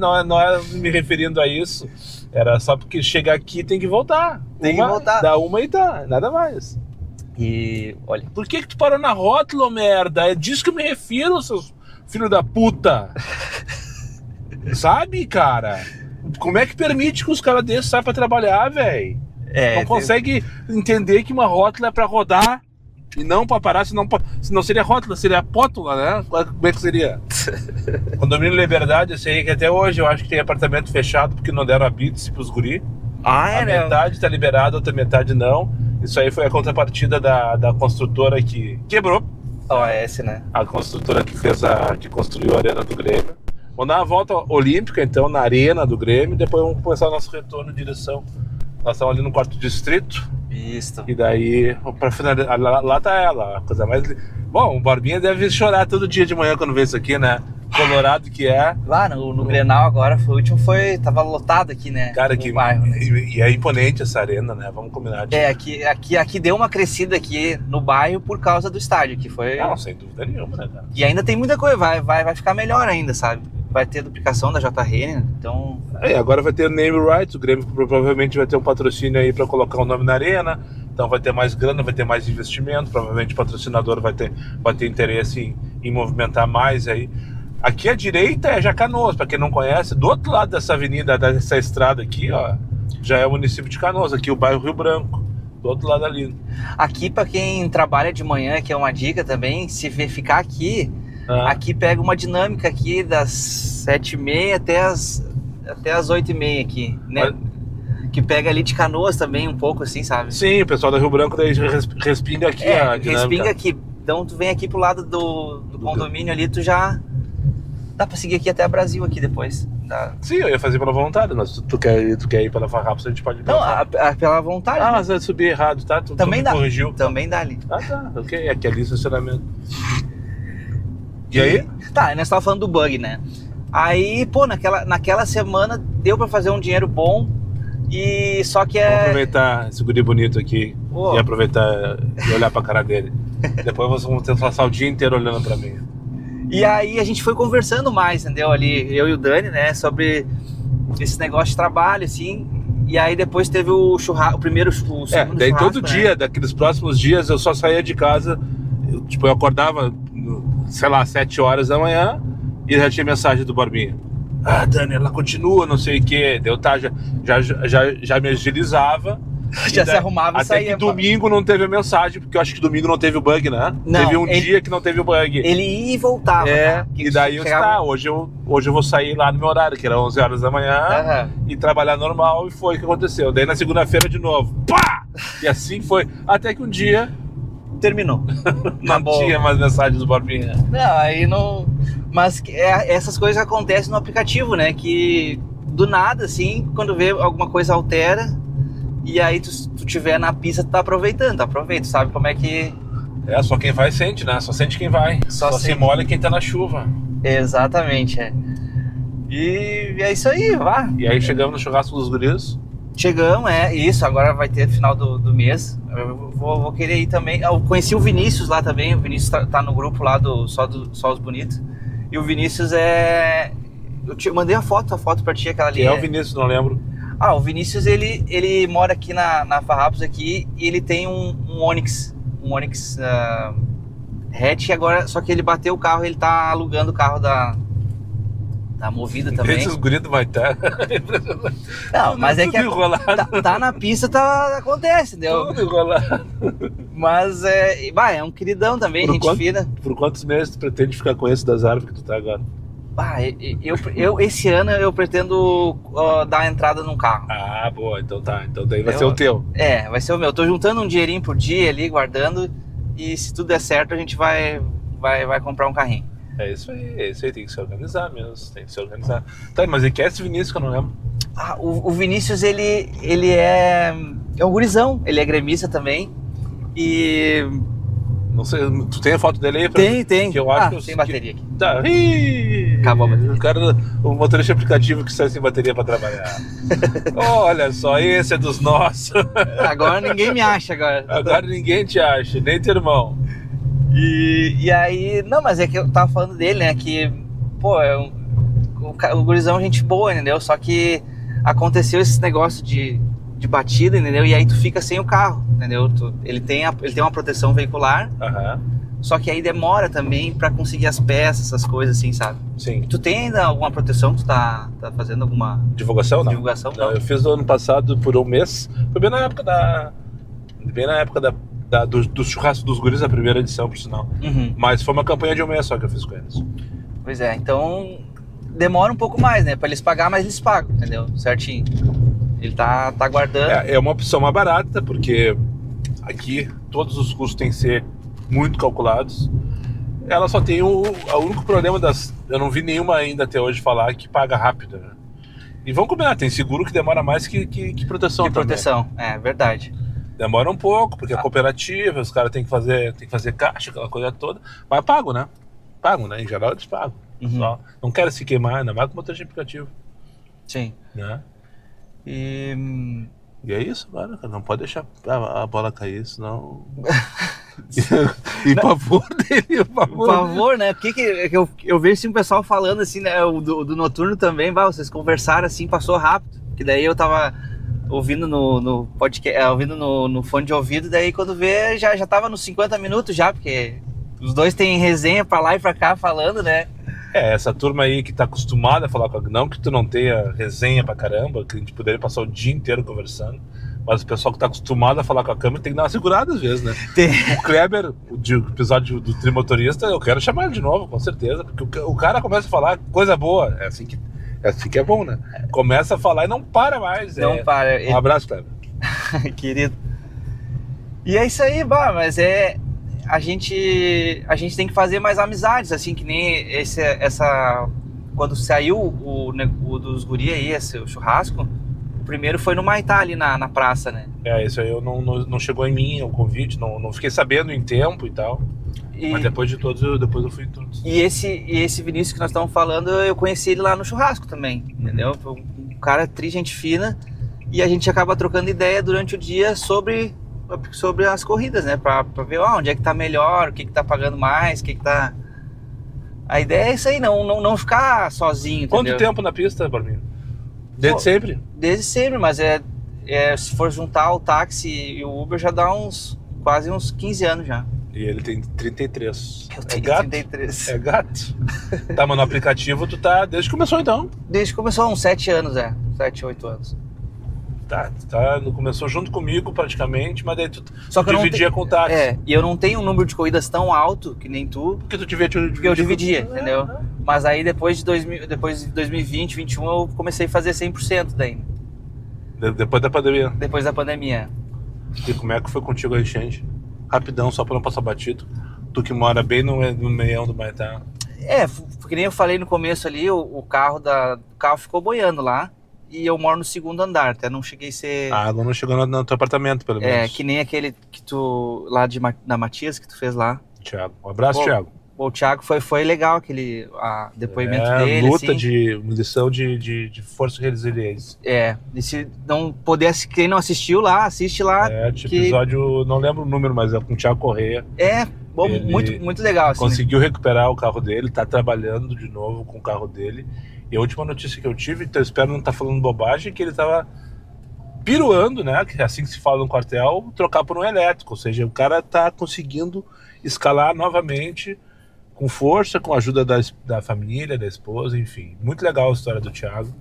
me referindo a isso. Era só porque chegar aqui tem que voltar. Tem que voltar. Dá uma e tá, nada mais. E, olha... Por que tu parou na rótula, merda? É disso que eu me refiro, seus filho da puta. Sabe, cara? Como é que permite que os caras desses saiam pra trabalhar, velho? Não consegue entender que uma rótula é pra rodar e não pra parar, senão seria rótula, seria pótula, né? Como é que seria? Condomínio Liberdade, eu sei que até hoje eu acho que tem apartamento fechado porque não deram a bits pros guri. A metade tá liberada, outra metade não. Isso aí foi a contrapartida da construtora que quebrou. OS, né? A construtora que construiu a Arena do Grêmio. Vamos dar uma volta olímpica, então, na Arena do Grêmio. Depois vamos começar o nosso retorno em direção. Nós estamos ali no 4º distrito. Isso. E daí, pra finalizar, lá tá ela, a coisa mais... Bom, o Barbinha deve chorar todo dia de manhã quando vê isso aqui, né? Colorado que é. Lá no Grenal agora, o último tava lotado aqui, né? Cara, que bairro, né? E é imponente essa arena, né? Vamos combinar. Aqui deu uma crescida aqui no bairro por causa do estádio, que foi... Não, sem dúvida nenhuma, né, cara? E ainda tem muita coisa, vai ficar melhor ainda, sabe? Vai ter duplicação da JRN, então... Agora vai ter name rights, o Grêmio provavelmente vai ter um patrocínio aí pra colocar o nome na arena, então vai ter mais grana, vai ter mais investimento, provavelmente o patrocinador vai ter interesse em movimentar mais aí. Aqui à direita é Jacanoas, para quem não conhece, do outro lado dessa avenida, dessa estrada aqui, ó, já é o município de Canoas, aqui o bairro Rio Branco, do outro lado ali. Aqui, para quem trabalha de manhã, que é uma dica também, se ficar aqui, aqui pega uma dinâmica aqui das 7h30 até as 8h30 aqui, né? Que pega ali de Canoas também um pouco assim, sabe? Sim, o pessoal do Rio Branco daí respinga aqui a dinâmica. Respinga aqui, então tu vem aqui pro lado do condomínio ali, tu já... Dá pra seguir aqui até a Brasil aqui depois. Sim, eu ia fazer pela vontade, mas tu quer ir pela Farrapos, a gente pode ir pela pela vontade. Ah, mas eu subi errado, tá? Tu também me dá. Corrigiu. Também dá ali. Tá, ok. Aqui é ali estacionamento. E aí? Tá, nós tava falando do bug, né? Aí, pô, naquela semana deu pra fazer um dinheiro bom e só que Vou aproveitar esse guri bonito aqui e aproveitar e olhar pra cara dele. Depois vocês vão ter que passar o dia inteiro olhando pra mim. E aí a gente foi conversando mais, entendeu? Ali, eu e o Dani, né? Sobre esse negócio de trabalho, assim. E aí depois teve o churrasco, o segundo daí churrasco, todo dia, daqueles próximos dias, eu só saía de casa. Eu acordava, sei lá, 7 horas da manhã e já tinha mensagem do Barbinha. Ah, Dani, ela continua, não sei o quê. Deu, já me agilizava. Já se arrumava e saía. Até que domingo não teve a mensagem, porque eu acho que domingo não teve o bug, né? Não, teve um dia que não teve o bug. Ele ia e voltava. E daí hoje eu vou sair lá no meu horário, que era 11 horas da manhã, e trabalhar normal, e foi o que aconteceu. Daí na segunda-feira de novo, pá! E assim foi, até que um dia... Terminou. Não tinha mais mensagens do Barbinha. Não, aí não... Mas essas coisas acontecem no aplicativo, né? Que do nada, assim, quando vê alguma coisa altera... E aí tu tiver na pista, tu tá aproveitando, aproveita, sabe como é que... Só quem vai sente, né? Só sente quem vai. Só se molha quem tá na chuva. Exatamente, E é isso aí, vá. E aí chegamos no churrasco dos guris. Chegamos, isso, agora vai ter final do mês. Eu vou querer ir também. Eu conheci o Vinícius lá também, o Vinícius tá no grupo lá do Só os Bonitos. E o Vinícius eu te mandei a foto pra ti, aquela ali. Quem é o Vinícius, não lembro. O Vinícius, ele mora aqui na Farrapos aqui e ele tem um Onix hatch agora, só que ele bateu o carro, ele tá alugando o carro da Movida também. Esses guris do Maitá. Não, mas é que tá na pista, acontece, entendeu? Tudo enrolado. Mas é um queridão também, gente fina. Por quantos meses tu pretende ficar com esse das árvores que tu tá agora? Eu esse ano eu pretendo dar a entrada num carro. Ah, boa, então tá. Então daí vai ser o teu. Vai ser o meu. Eu tô juntando um dinheirinho por dia ali, guardando. E se tudo der certo, a gente vai comprar um carrinho. É isso aí, tem que se organizar mesmo. Tem que se organizar. Tá, mas e que é esse Vinícius que eu não lembro? O Vinícius, ele é um gurizão. Ele é gremista também. E Não sei, tu tem a foto dele aí? Tem. Que eu acho que sem bateria aqui. Tá. Acabou a bateria. O cara, o motorista aplicativo que sai sem bateria pra trabalhar. Olha só, esse é dos nossos. Agora ninguém me acha agora. Agora ninguém te acha, nem teu irmão. E aí, não, mas é que eu tava falando dele, né, que, pô, o gurizão é gente boa, entendeu? Só que aconteceu esse negócio de batida, entendeu? E aí tu fica sem o carro, entendeu? Ele tem uma proteção veicular, só que aí demora também pra conseguir as peças, essas coisas assim, sabe? Sim. Tu tem ainda alguma proteção? Tu tá fazendo alguma divulgação? Não. Divulgação? Não. Eu fiz no ano passado por um mês. Foi bem na época do churrasco dos guris, a primeira edição, por sinal. Mas foi uma campanha de um mês só que eu fiz com eles. Pois é, então demora um pouco mais, né? Pra eles pagar, mas eles pagam, entendeu? Certinho. Ele tá guardando. É uma opção mais barata, porque aqui todos os custos têm que ser muito calculados. Ela só tem o único problema eu não vi nenhuma ainda até hoje falar que paga rápido, né? E vamos combinar, tem seguro que demora mais que proteção também. Proteção, é verdade. Demora um pouco, porque é cooperativa, os caras têm que fazer caixa, aquela coisa toda. Mas pago, né? Em geral eles pagam. Só não quero se queimar, ainda mais com motorista aplicativo. Sim. Né? E é isso, cara. Não pode deixar a bola cair, senão... E pavor dele, por favor, né? Porque eu vejo assim, o pessoal falando assim, né? Do noturno também, vocês conversaram assim, passou rápido. Que daí eu tava ouvindo no podcast, ouvindo no fone de ouvido, daí quando vê, já tava nos 50 minutos já, porque os dois têm resenha pra lá e pra cá falando, né? Essa turma aí que tá acostumada a falar com a... Não que tu não tenha resenha pra caramba, que a gente poderia passar o dia inteiro conversando, mas o pessoal que tá acostumado a falar com a câmera tem que dar uma segurada às vezes, né? O Kleber, o episódio do Trimotorista, eu quero chamar ele de novo, com certeza, porque o cara começa a falar coisa boa, é assim que é bom, né? Começa a falar e não para mais. Não para. Um abraço, Kleber. Querido. E é isso aí, mas a gente tem que fazer mais amizades, assim, que nem quando saiu o dos guri aí, o churrasco, o primeiro foi no Maitá ali na praça, né? Isso aí não chegou em mim, o convite, não fiquei sabendo em tempo e tal. Mas depois eu fui em todos. E esse Vinícius que nós estamos falando, eu conheci ele lá no churrasco também, entendeu? Um cara gente fina, e a gente acaba trocando ideia durante o dia sobre as corridas, né? Pra ver onde é que tá melhor, o que tá pagando mais, o que tá... A ideia é isso aí, não ficar sozinho, entendeu? Quanto tempo na pista, Barminho? Desde sempre? Desde sempre, mas se for juntar o táxi e o Uber já dá quase uns 15 anos já. E ele tem 33. Eu tenho 33. É gato? Tá, mas no aplicativo tu tá desde que começou então? Desde que começou, uns 7 anos, 7, 8 anos. Começou junto comigo praticamente, mas daí tu só que dividia com o táxi. E eu não tenho um número de corridas tão alto que nem tu. Porque tu dividia. Porque eu dividia, entendeu? Mas aí depois de 2020, 2021 eu comecei a fazer 100% daí. Depois da pandemia. Depois da pandemia. E como é que foi contigo a enchente? Rapidão, só pra não passar batido. Tu que mora bem no meião do Maitá. Que nem eu falei no começo ali, o carro ficou boiando lá. E eu moro no segundo andar, até não cheguei a ser... A água não chegou no teu apartamento, pelo menos. Que nem aquele que tu... Lá da Matias, que tu fez lá. Thiago. Um abraço, Thiago. O Thiago foi legal aquele depoimento dele. Luta assim. Lição de força e resiliência. Se não pudesse, quem não assistiu lá, assiste lá. Episódio, não lembro o número, mas é com o Thiago Correia. Muito, muito legal. Assim, conseguiu recuperar o carro dele, tá trabalhando de novo com o carro dele. E a última notícia que eu tive, então eu espero não estar falando bobagem, que ele tava piruando, né? Que é assim que se fala no quartel, trocar por um elétrico. Ou seja, o cara tá conseguindo escalar novamente com força, com a ajuda da família, da esposa, enfim. Muito legal a história do Thiago.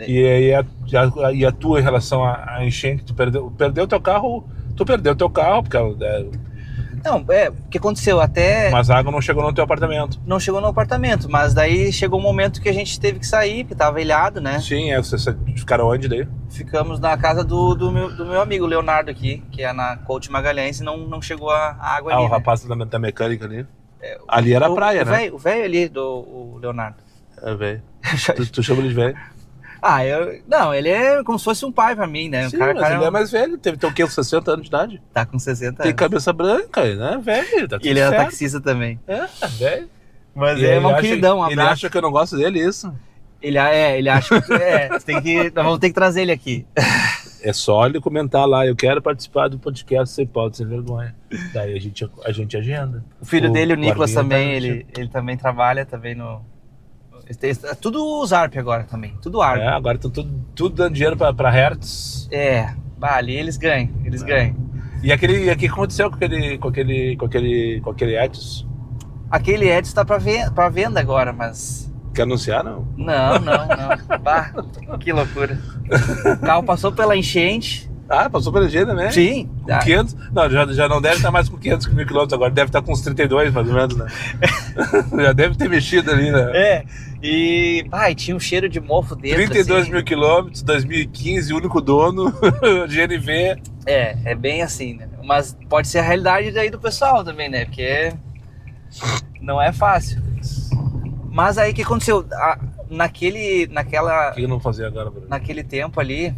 E a tua em relação à enchente, tu perdeu o teu carro, porque... Não, o que aconteceu até... Mas a água não chegou no teu apartamento. Não chegou no apartamento, mas daí chegou um momento que a gente teve que sair, porque tava ilhado, né? Sim, vocês ficaram onde daí? Ficamos na casa do meu amigo Leonardo aqui, que é na Couto Magalhães, e não chegou a água ali, o rapaz da mecânica ali? Ali era a praia, né? O velho ali, o Leonardo. É velho. Tu chama ele de velho? Não, ele é como se fosse um pai pra mim, né? Sim, o cara, mas ele é mais velho, tem o quê? Uns 60 anos de idade? Tá com 60 Tem anos. cabeça branca, né? Velho, tá tudo Ele era certo. taxista também. Velho. Mas E é ele um acha- queridão, um Ele abraço. acha que eu não gosto dele, isso? Ele acha que nós vamos ter que trazer ele aqui. É só ele comentar lá, eu quero participar do podcast Sem Pauta, Sem Vergonha. Daí a gente agenda. O filho dele, o Nicolas, Guardinha também, tá ele também trabalha também no... É tudo o Zarp agora também, tudo Arp. agora estão tudo dando dinheiro pra Hertz. Ali eles ganham, ganham. E o que aconteceu com aquele Etios? Aquele Edson tá pra venda agora, mas... Quer anunciar, não? Não. Bah, que loucura. O carro passou pela enchente. Passou pela agenda, né? Sim. Com 500? Não, já não deve estar mais com 500 mil quilômetros agora, deve estar com uns 32 mais ou menos, né? Já deve ter mexido ali, né? E tinha um cheiro de mofo dentro. 32 assim. mil quilômetros, 2015, único dono, GNV. É bem assim, né? Mas pode ser a realidade daí do pessoal também, né? Porque não é fácil. Mas aí o que aconteceu? O que eu não fazer agora, Bruno? Naquele tempo ali,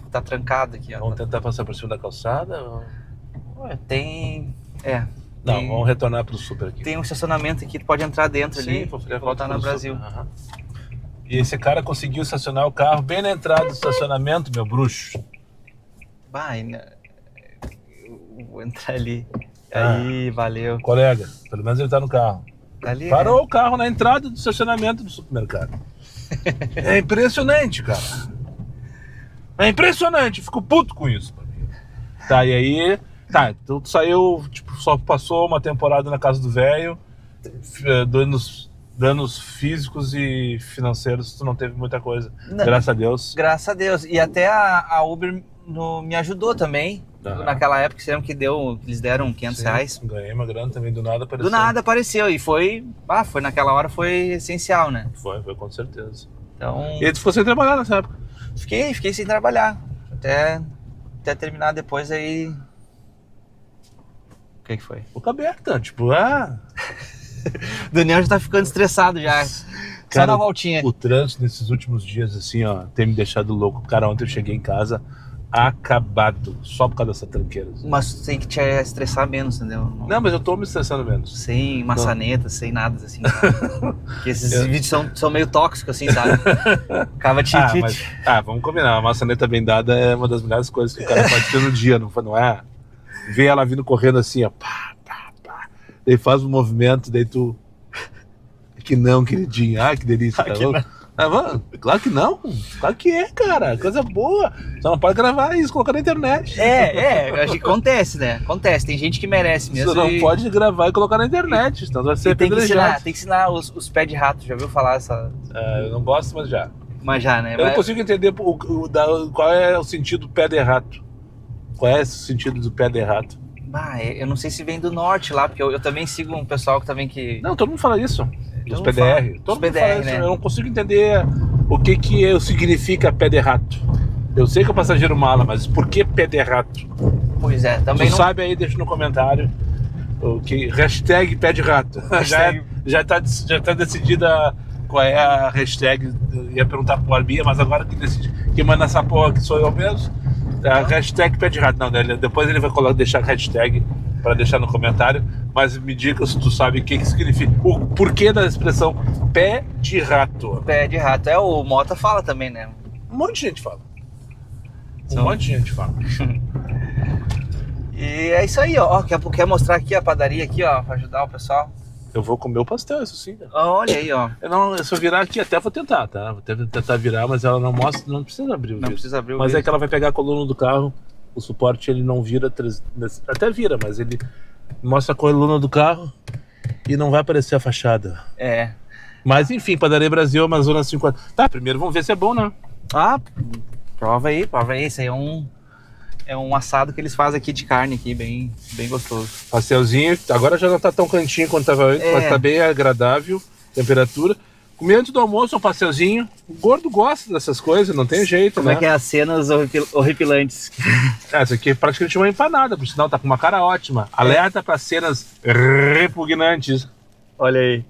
tá trancado aqui, ó. Vamos tentar passar por cima da calçada? Ou... Tem. Não, vamos retornar pro super aqui. Tem um estacionamento aqui, tu pode entrar dentro ali e voltar no Brasil. Uhum. E esse cara conseguiu estacionar o carro bem na entrada do estacionamento, meu bruxo. Eu vou entrar ali. Aí, valeu. Colega, pelo menos ele tá no carro. Ali, Parou o carro na entrada do estacionamento do supermercado. É impressionante, cara. É impressionante, fico puto com isso. Tá, e aí... Tá, então tu saiu, só passou uma temporada na casa do velho, danos físicos e financeiros, tu não teve muita coisa. Não. Graças a Deus. Graças a Deus. E até a Uber me ajudou também. Naquela época, você lembra que eles deram 500 reais? Ganhei uma grana também, do nada apareceu. Do nada apareceu e foi naquela hora foi essencial, né? Foi com certeza. Então... E tu ficou sem trabalhar nessa época? Fiquei sem trabalhar, até terminar depois aí... O que foi? Boca aberta, O Daniel já tá ficando estressado já. Só na voltinha. O trânsito nesses últimos dias, assim, ó, tem me deixado louco. Cara, ontem eu cheguei em casa acabado, só por causa dessa tranqueira. Assim. Mas tu tem que te estressar menos, entendeu? Não, mas eu tô me estressando menos. Sem maçaneta, sem nada, assim. Porque esses vídeos são meio tóxicos, assim, sabe? Acaba vamos combinar. A maçaneta bem dada é uma das melhores coisas que o cara pode ter no dia, não é? Vê ela vindo correndo assim, ó, pá. Daí faz um movimento, daí tu... Que não, queridinho. Que delícia. Claro que não. Claro que é, cara. Coisa boa. Só não pode gravar isso, colocar na internet. Acho que acontece, né? Acontece. Tem gente que merece mesmo. Você não pode gravar e colocar na internet, senão vai ser tem apedrejado. que ensinar os pés de rato. Já ouviu falar essa... Eu não gosto, mas já. Mas já, né? Eu não consigo entender qual é o sentido do pé de rato. Qual é o sentido do pé de rato? Eu não sei se vem do norte lá, porque eu também sigo um pessoal que também que... Não, todo mundo fala isso. Dos PDR. Todo mundo fala isso. Né? Eu não consigo entender o que significa pé de rato. Eu sei que é o passageiro mala, mas por que pé de rato? Pois é, também sabe aí, deixa no comentário. Hashtag pé de rato. Já tá decidida qual é a hashtag. Eu ia perguntar pro Arbia, mas agora quem manda essa porra que sou eu mesmo. A hashtag pé de rato. Não, depois ele vai deixar a hashtag para deixar no comentário, mas me diga se tu sabe o que significa, o porquê da expressão pé de rato. Pé de rato, o Mota fala também, né? Um monte de gente fala. E é isso aí, ó. Quer mostrar aqui a padaria aqui, ó, para ajudar o pessoal? Eu vou comer o pastel, isso sim. Olha aí, ó. Se eu virar aqui, até vou tentar, tá? Vou tentar virar, mas ela não mostra, não precisa abrir o vidro. Mas é que ela vai pegar a coluna do carro, o suporte ele não vira, até vira, mas ele mostra a coluna do carro e não vai aparecer a fachada. Mas enfim, Padaria Brasil, Amazonas 50. Tá, primeiro vamos ver se é bom, né? Prova aí. Isso aí é um assado que eles fazem aqui de carne aqui, bem gostoso. Pastelzinho, agora já não tá tão quentinho quanto tava antes, mas tá bem agradável, temperatura. Comi antes do almoço um pastelzinho. O gordo gosta dessas coisas, não tem jeito, Como é que é as cenas horripilantes? Essa aqui é praticamente uma empanada, por sinal tá com uma cara ótima. Alerta para cenas repugnantes. Olha aí.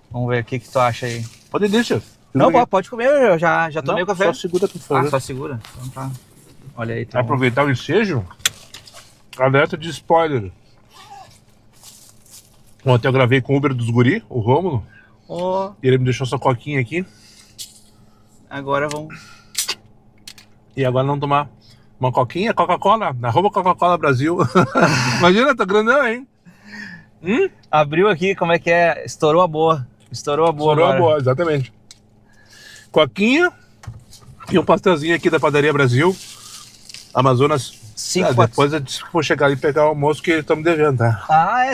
Vamos ver o que tu acha aí. Pode ir, chefe. Não, pode comer, eu já tomei o café. Só segura, por favor. Só segura? Então tá. Olha aí. Tem Aproveitar o ensejo. Alerta de spoiler. Ontem eu gravei com o Uber dos Guri, o Rômulo. E ele me deixou essa coquinha aqui. Agora vamos... E agora vamos tomar uma coquinha, Coca-Cola, @Coca-Cola Brasil. Imagina, tá grandão, hein? Abriu aqui, como é que é? Estourou a boa. Estourou a boa, exatamente. Coquinha e um pastelzinho aqui da Padaria Brasil, Amazonas. Depois eu vou chegar ali e pegar o almoço que estamos devendo, tá?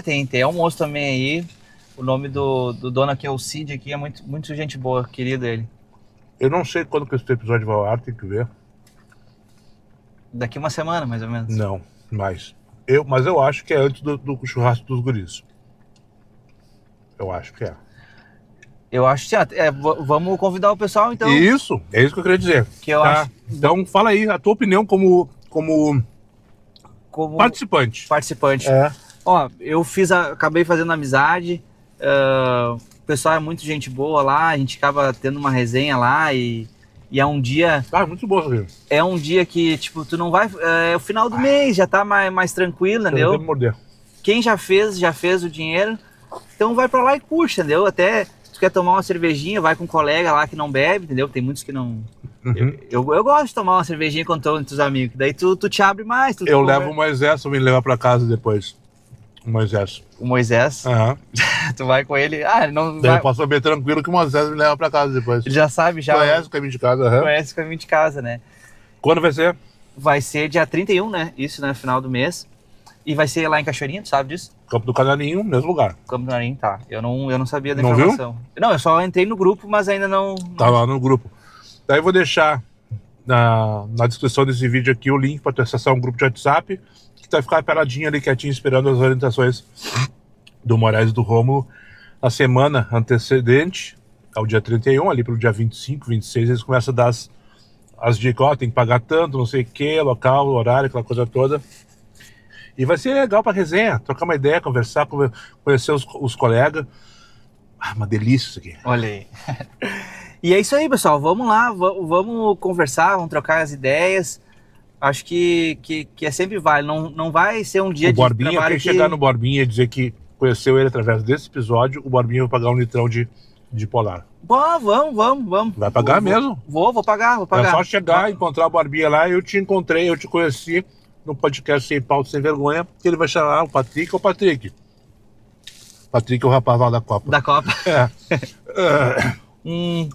Tem almoço também aí. O nome do dono aqui é o Cid, aqui é muito gente boa, querido ele. Eu não sei quando que esse episódio vai ao ar, tem que ver. Daqui uma semana, mais ou menos. Não, mais. Mas eu acho que é antes do churrasco dos guris. Eu acho que é. Eu acho que vamos convidar o pessoal, então. Isso, é isso que eu queria dizer. Que eu acho. Então fala aí a tua opinião como participante. Ó, acabei fazendo amizade. O pessoal é muito gente boa lá, a gente acaba tendo uma resenha lá e é um dia... muito bom, Rio. É um dia que, tipo, tu não vai... É o final do mês, já tá mais tranquilo, entendeu? Quem já fez o dinheiro, então vai pra lá e curte, entendeu? Até se tu quer tomar uma cervejinha, vai com um colega lá que não bebe, entendeu? Tem muitos que não... Eu gosto de tomar uma cervejinha com todos os amigos, daí tu te abre mais. Eu levo o Moisés, vou me levar pra casa depois. O Moisés? Tu vai com ele... não vai... Eu posso saber tranquilo que o Moisés me leva pra casa depois. Ele já sabe, já... Conhece o caminho de casa, Conhece o caminho de casa, né? Quando vai ser? Vai ser dia 31, né? Isso, né? Final do mês. E vai ser lá em Cachoeirinha, tu sabe disso? Campo do Canarinho, mesmo lugar. Campo do Canarinho, tá. Eu não sabia da informação. Viu? Não, eu só entrei no grupo, mas ainda não... Tá lá no grupo. Daí eu vou deixar na descrição desse vídeo aqui o link pra tu acessar um grupo de WhatsApp que tu vai ficar paradinho ali, quietinho, esperando as orientações do Moraes e do Rômulo. Na semana antecedente, ao dia 31, ali pelo dia 25, 26, eles começam a dar as dicas, tem que pagar tanto, não sei o que, local, horário, aquela coisa toda. E vai ser legal pra resenha, trocar uma ideia, conversar, conhecer os colegas. Uma delícia isso aqui. Olha aí. E é isso aí, pessoal, vamos lá, vamos conversar, vamos trocar as ideias. Acho que é sempre válido, não vai ser um dia de trabalho quem chegar no Borbinha e dizer que conheceu ele através desse episódio, o Borbinha vai pagar 1 litrão de Polar. Vamos. Vai pagar mesmo? Vou pagar. É só chegar, encontrar o Borbinha lá, eu te encontrei, eu te conheci no podcast Sem Pauta, Sem Vergonha, que ele vai chamar o Patrick ou o Patrick. Patrick é o rapaz lá da Copa. Da Copa.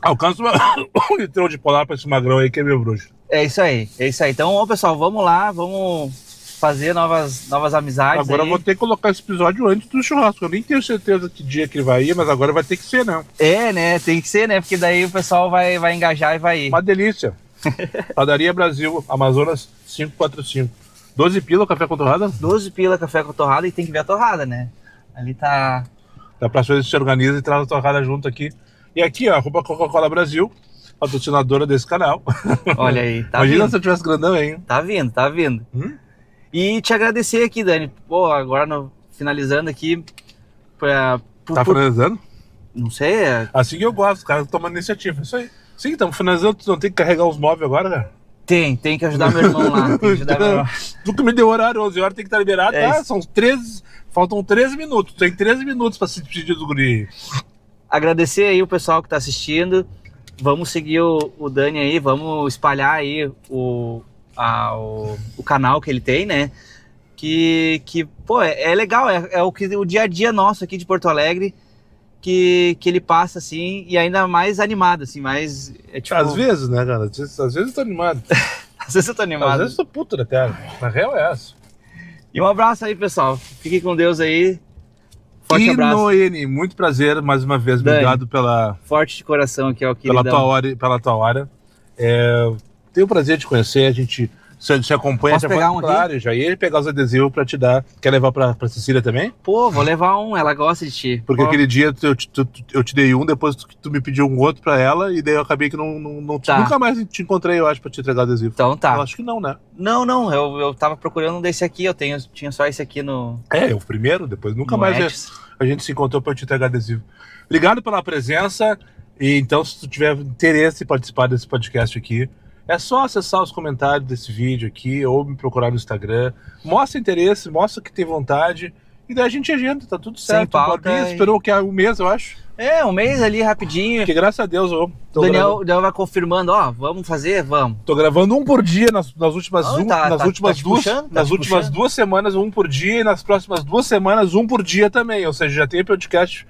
Alcança 1 litrão de Polar pra esse magrão aí que é meu bruxo. É isso aí. Então, pessoal, vamos lá, vamos fazer novas amizades. Agora eu vou ter que colocar esse episódio antes do churrasco. Eu nem tenho certeza que dia que ele vai ir, mas agora vai ter que ser, né? Né? Tem que ser, né? Porque daí o pessoal vai engajar e vai ir. Uma delícia. Padaria Brasil, Amazonas 545. 12 pila café com torrada? 12 pila café com torrada e tem que ver a torrada, né? Ali tá... Da próxima vez se organiza e traz a torrada junto aqui. E aqui, ó, @Coca-Cola Brasil, patrocinadora desse canal. Olha aí, tá Imagina vindo. se eu tivesse grandão, hein? Tá vindo. E te agradecer aqui, Dani. Pô, agora finalizando aqui... Finalizando? Não sei. Assim que eu gosto, cara, tomando iniciativa. Isso aí. Sim, estamos finalizando, tu não tem que carregar os móveis agora, né? Tem que ajudar meu irmão lá. Tu que me deu horário, 11 horas tem que estar liberado, tá? São 13, faltam 13 minutos. Tem 13 minutos para se despedir do guri. Agradecer aí o pessoal que tá assistindo. Vamos seguir o Dani aí, vamos espalhar aí o canal que ele tem, né? Que pô, é legal, é o dia a dia nosso aqui de Porto Alegre que ele passa assim, e ainda mais animado, assim, mais... tipo... Às vezes, né, cara? Às vezes eu tô animado. Às vezes eu tô animado. Às vezes eu tô puto da cara. Na real é essa. E um abraço aí, pessoal. Fiquem com Deus aí. Forte abraço. Noene, muito prazer mais uma vez. Dani, obrigado pela... Forte de coração aqui, ó, pela tua hora. Tenho o prazer de conhecer, a gente se acompanha. Posso pegar um claro, já ia pegar os adesivos pra te dar. Quer levar pra Cecília também? Pô, vou levar um, ela gosta de ti. Porque aquele dia eu te dei um, depois tu me pediu um outro pra ela, e daí eu acabei que nunca mais te encontrei, eu acho, pra te entregar adesivo. Então tá. Eu acho que não, né? Não, eu tava procurando um desse aqui, tinha só esse aqui no... o primeiro, depois nunca mais a gente se encontrou pra te entregar adesivo. Obrigado pela presença. E então, se tu tiver interesse em participar desse podcast aqui, é só acessar os comentários desse vídeo aqui ou me procurar no Instagram. Mostra interesse, mostra que tem vontade. E daí a gente agenda, tá tudo certo. Sem pauta. O Borbinha esperou que é um mês, eu acho. Um mês ali rapidinho. Porque graças a Deus, eu O Daniel vai confirmando, vamos fazer, vamos. tô gravando um por dia nas últimas duas semanas, um por dia, e nas próximas 2 semanas, um por dia também. Ou seja, já tem podcast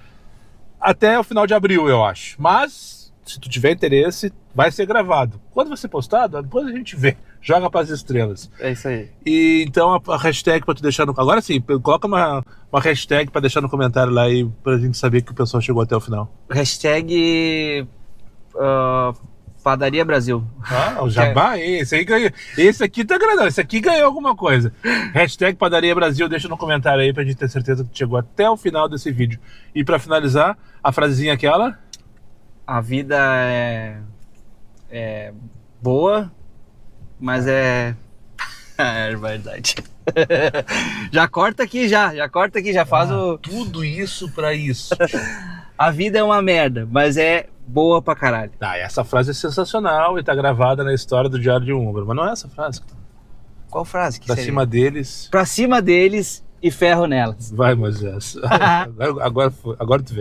até o final de abril, eu acho. Mas, se tu tiver interesse, vai ser gravado. Quando vai ser postado, depois a gente vê. Joga para as estrelas. É isso aí. E então a hashtag para tu deixar no... Agora sim, coloca uma hashtag para deixar no comentário lá e pra gente saber que o pessoal chegou até o final. Hashtag Padaria Brasil. O jabá, esse aí ganhou. Esse aqui tá grandão, esse aqui ganhou alguma coisa. Hashtag Padaria Brasil, deixa no comentário aí pra gente ter certeza que chegou até o final desse vídeo. E pra finalizar, a frasezinha aquela... A vida é boa, mas é verdade. Já corta aqui, já faz o... Tudo isso pra isso. A vida é uma merda, mas é boa pra caralho. Essa frase é sensacional e tá gravada na história do Diário de um Uber, mas não é essa frase. Qual frase que Pra seria? cima deles. Pra cima deles e ferro nelas. Vai, Moisés. Agora tu vê.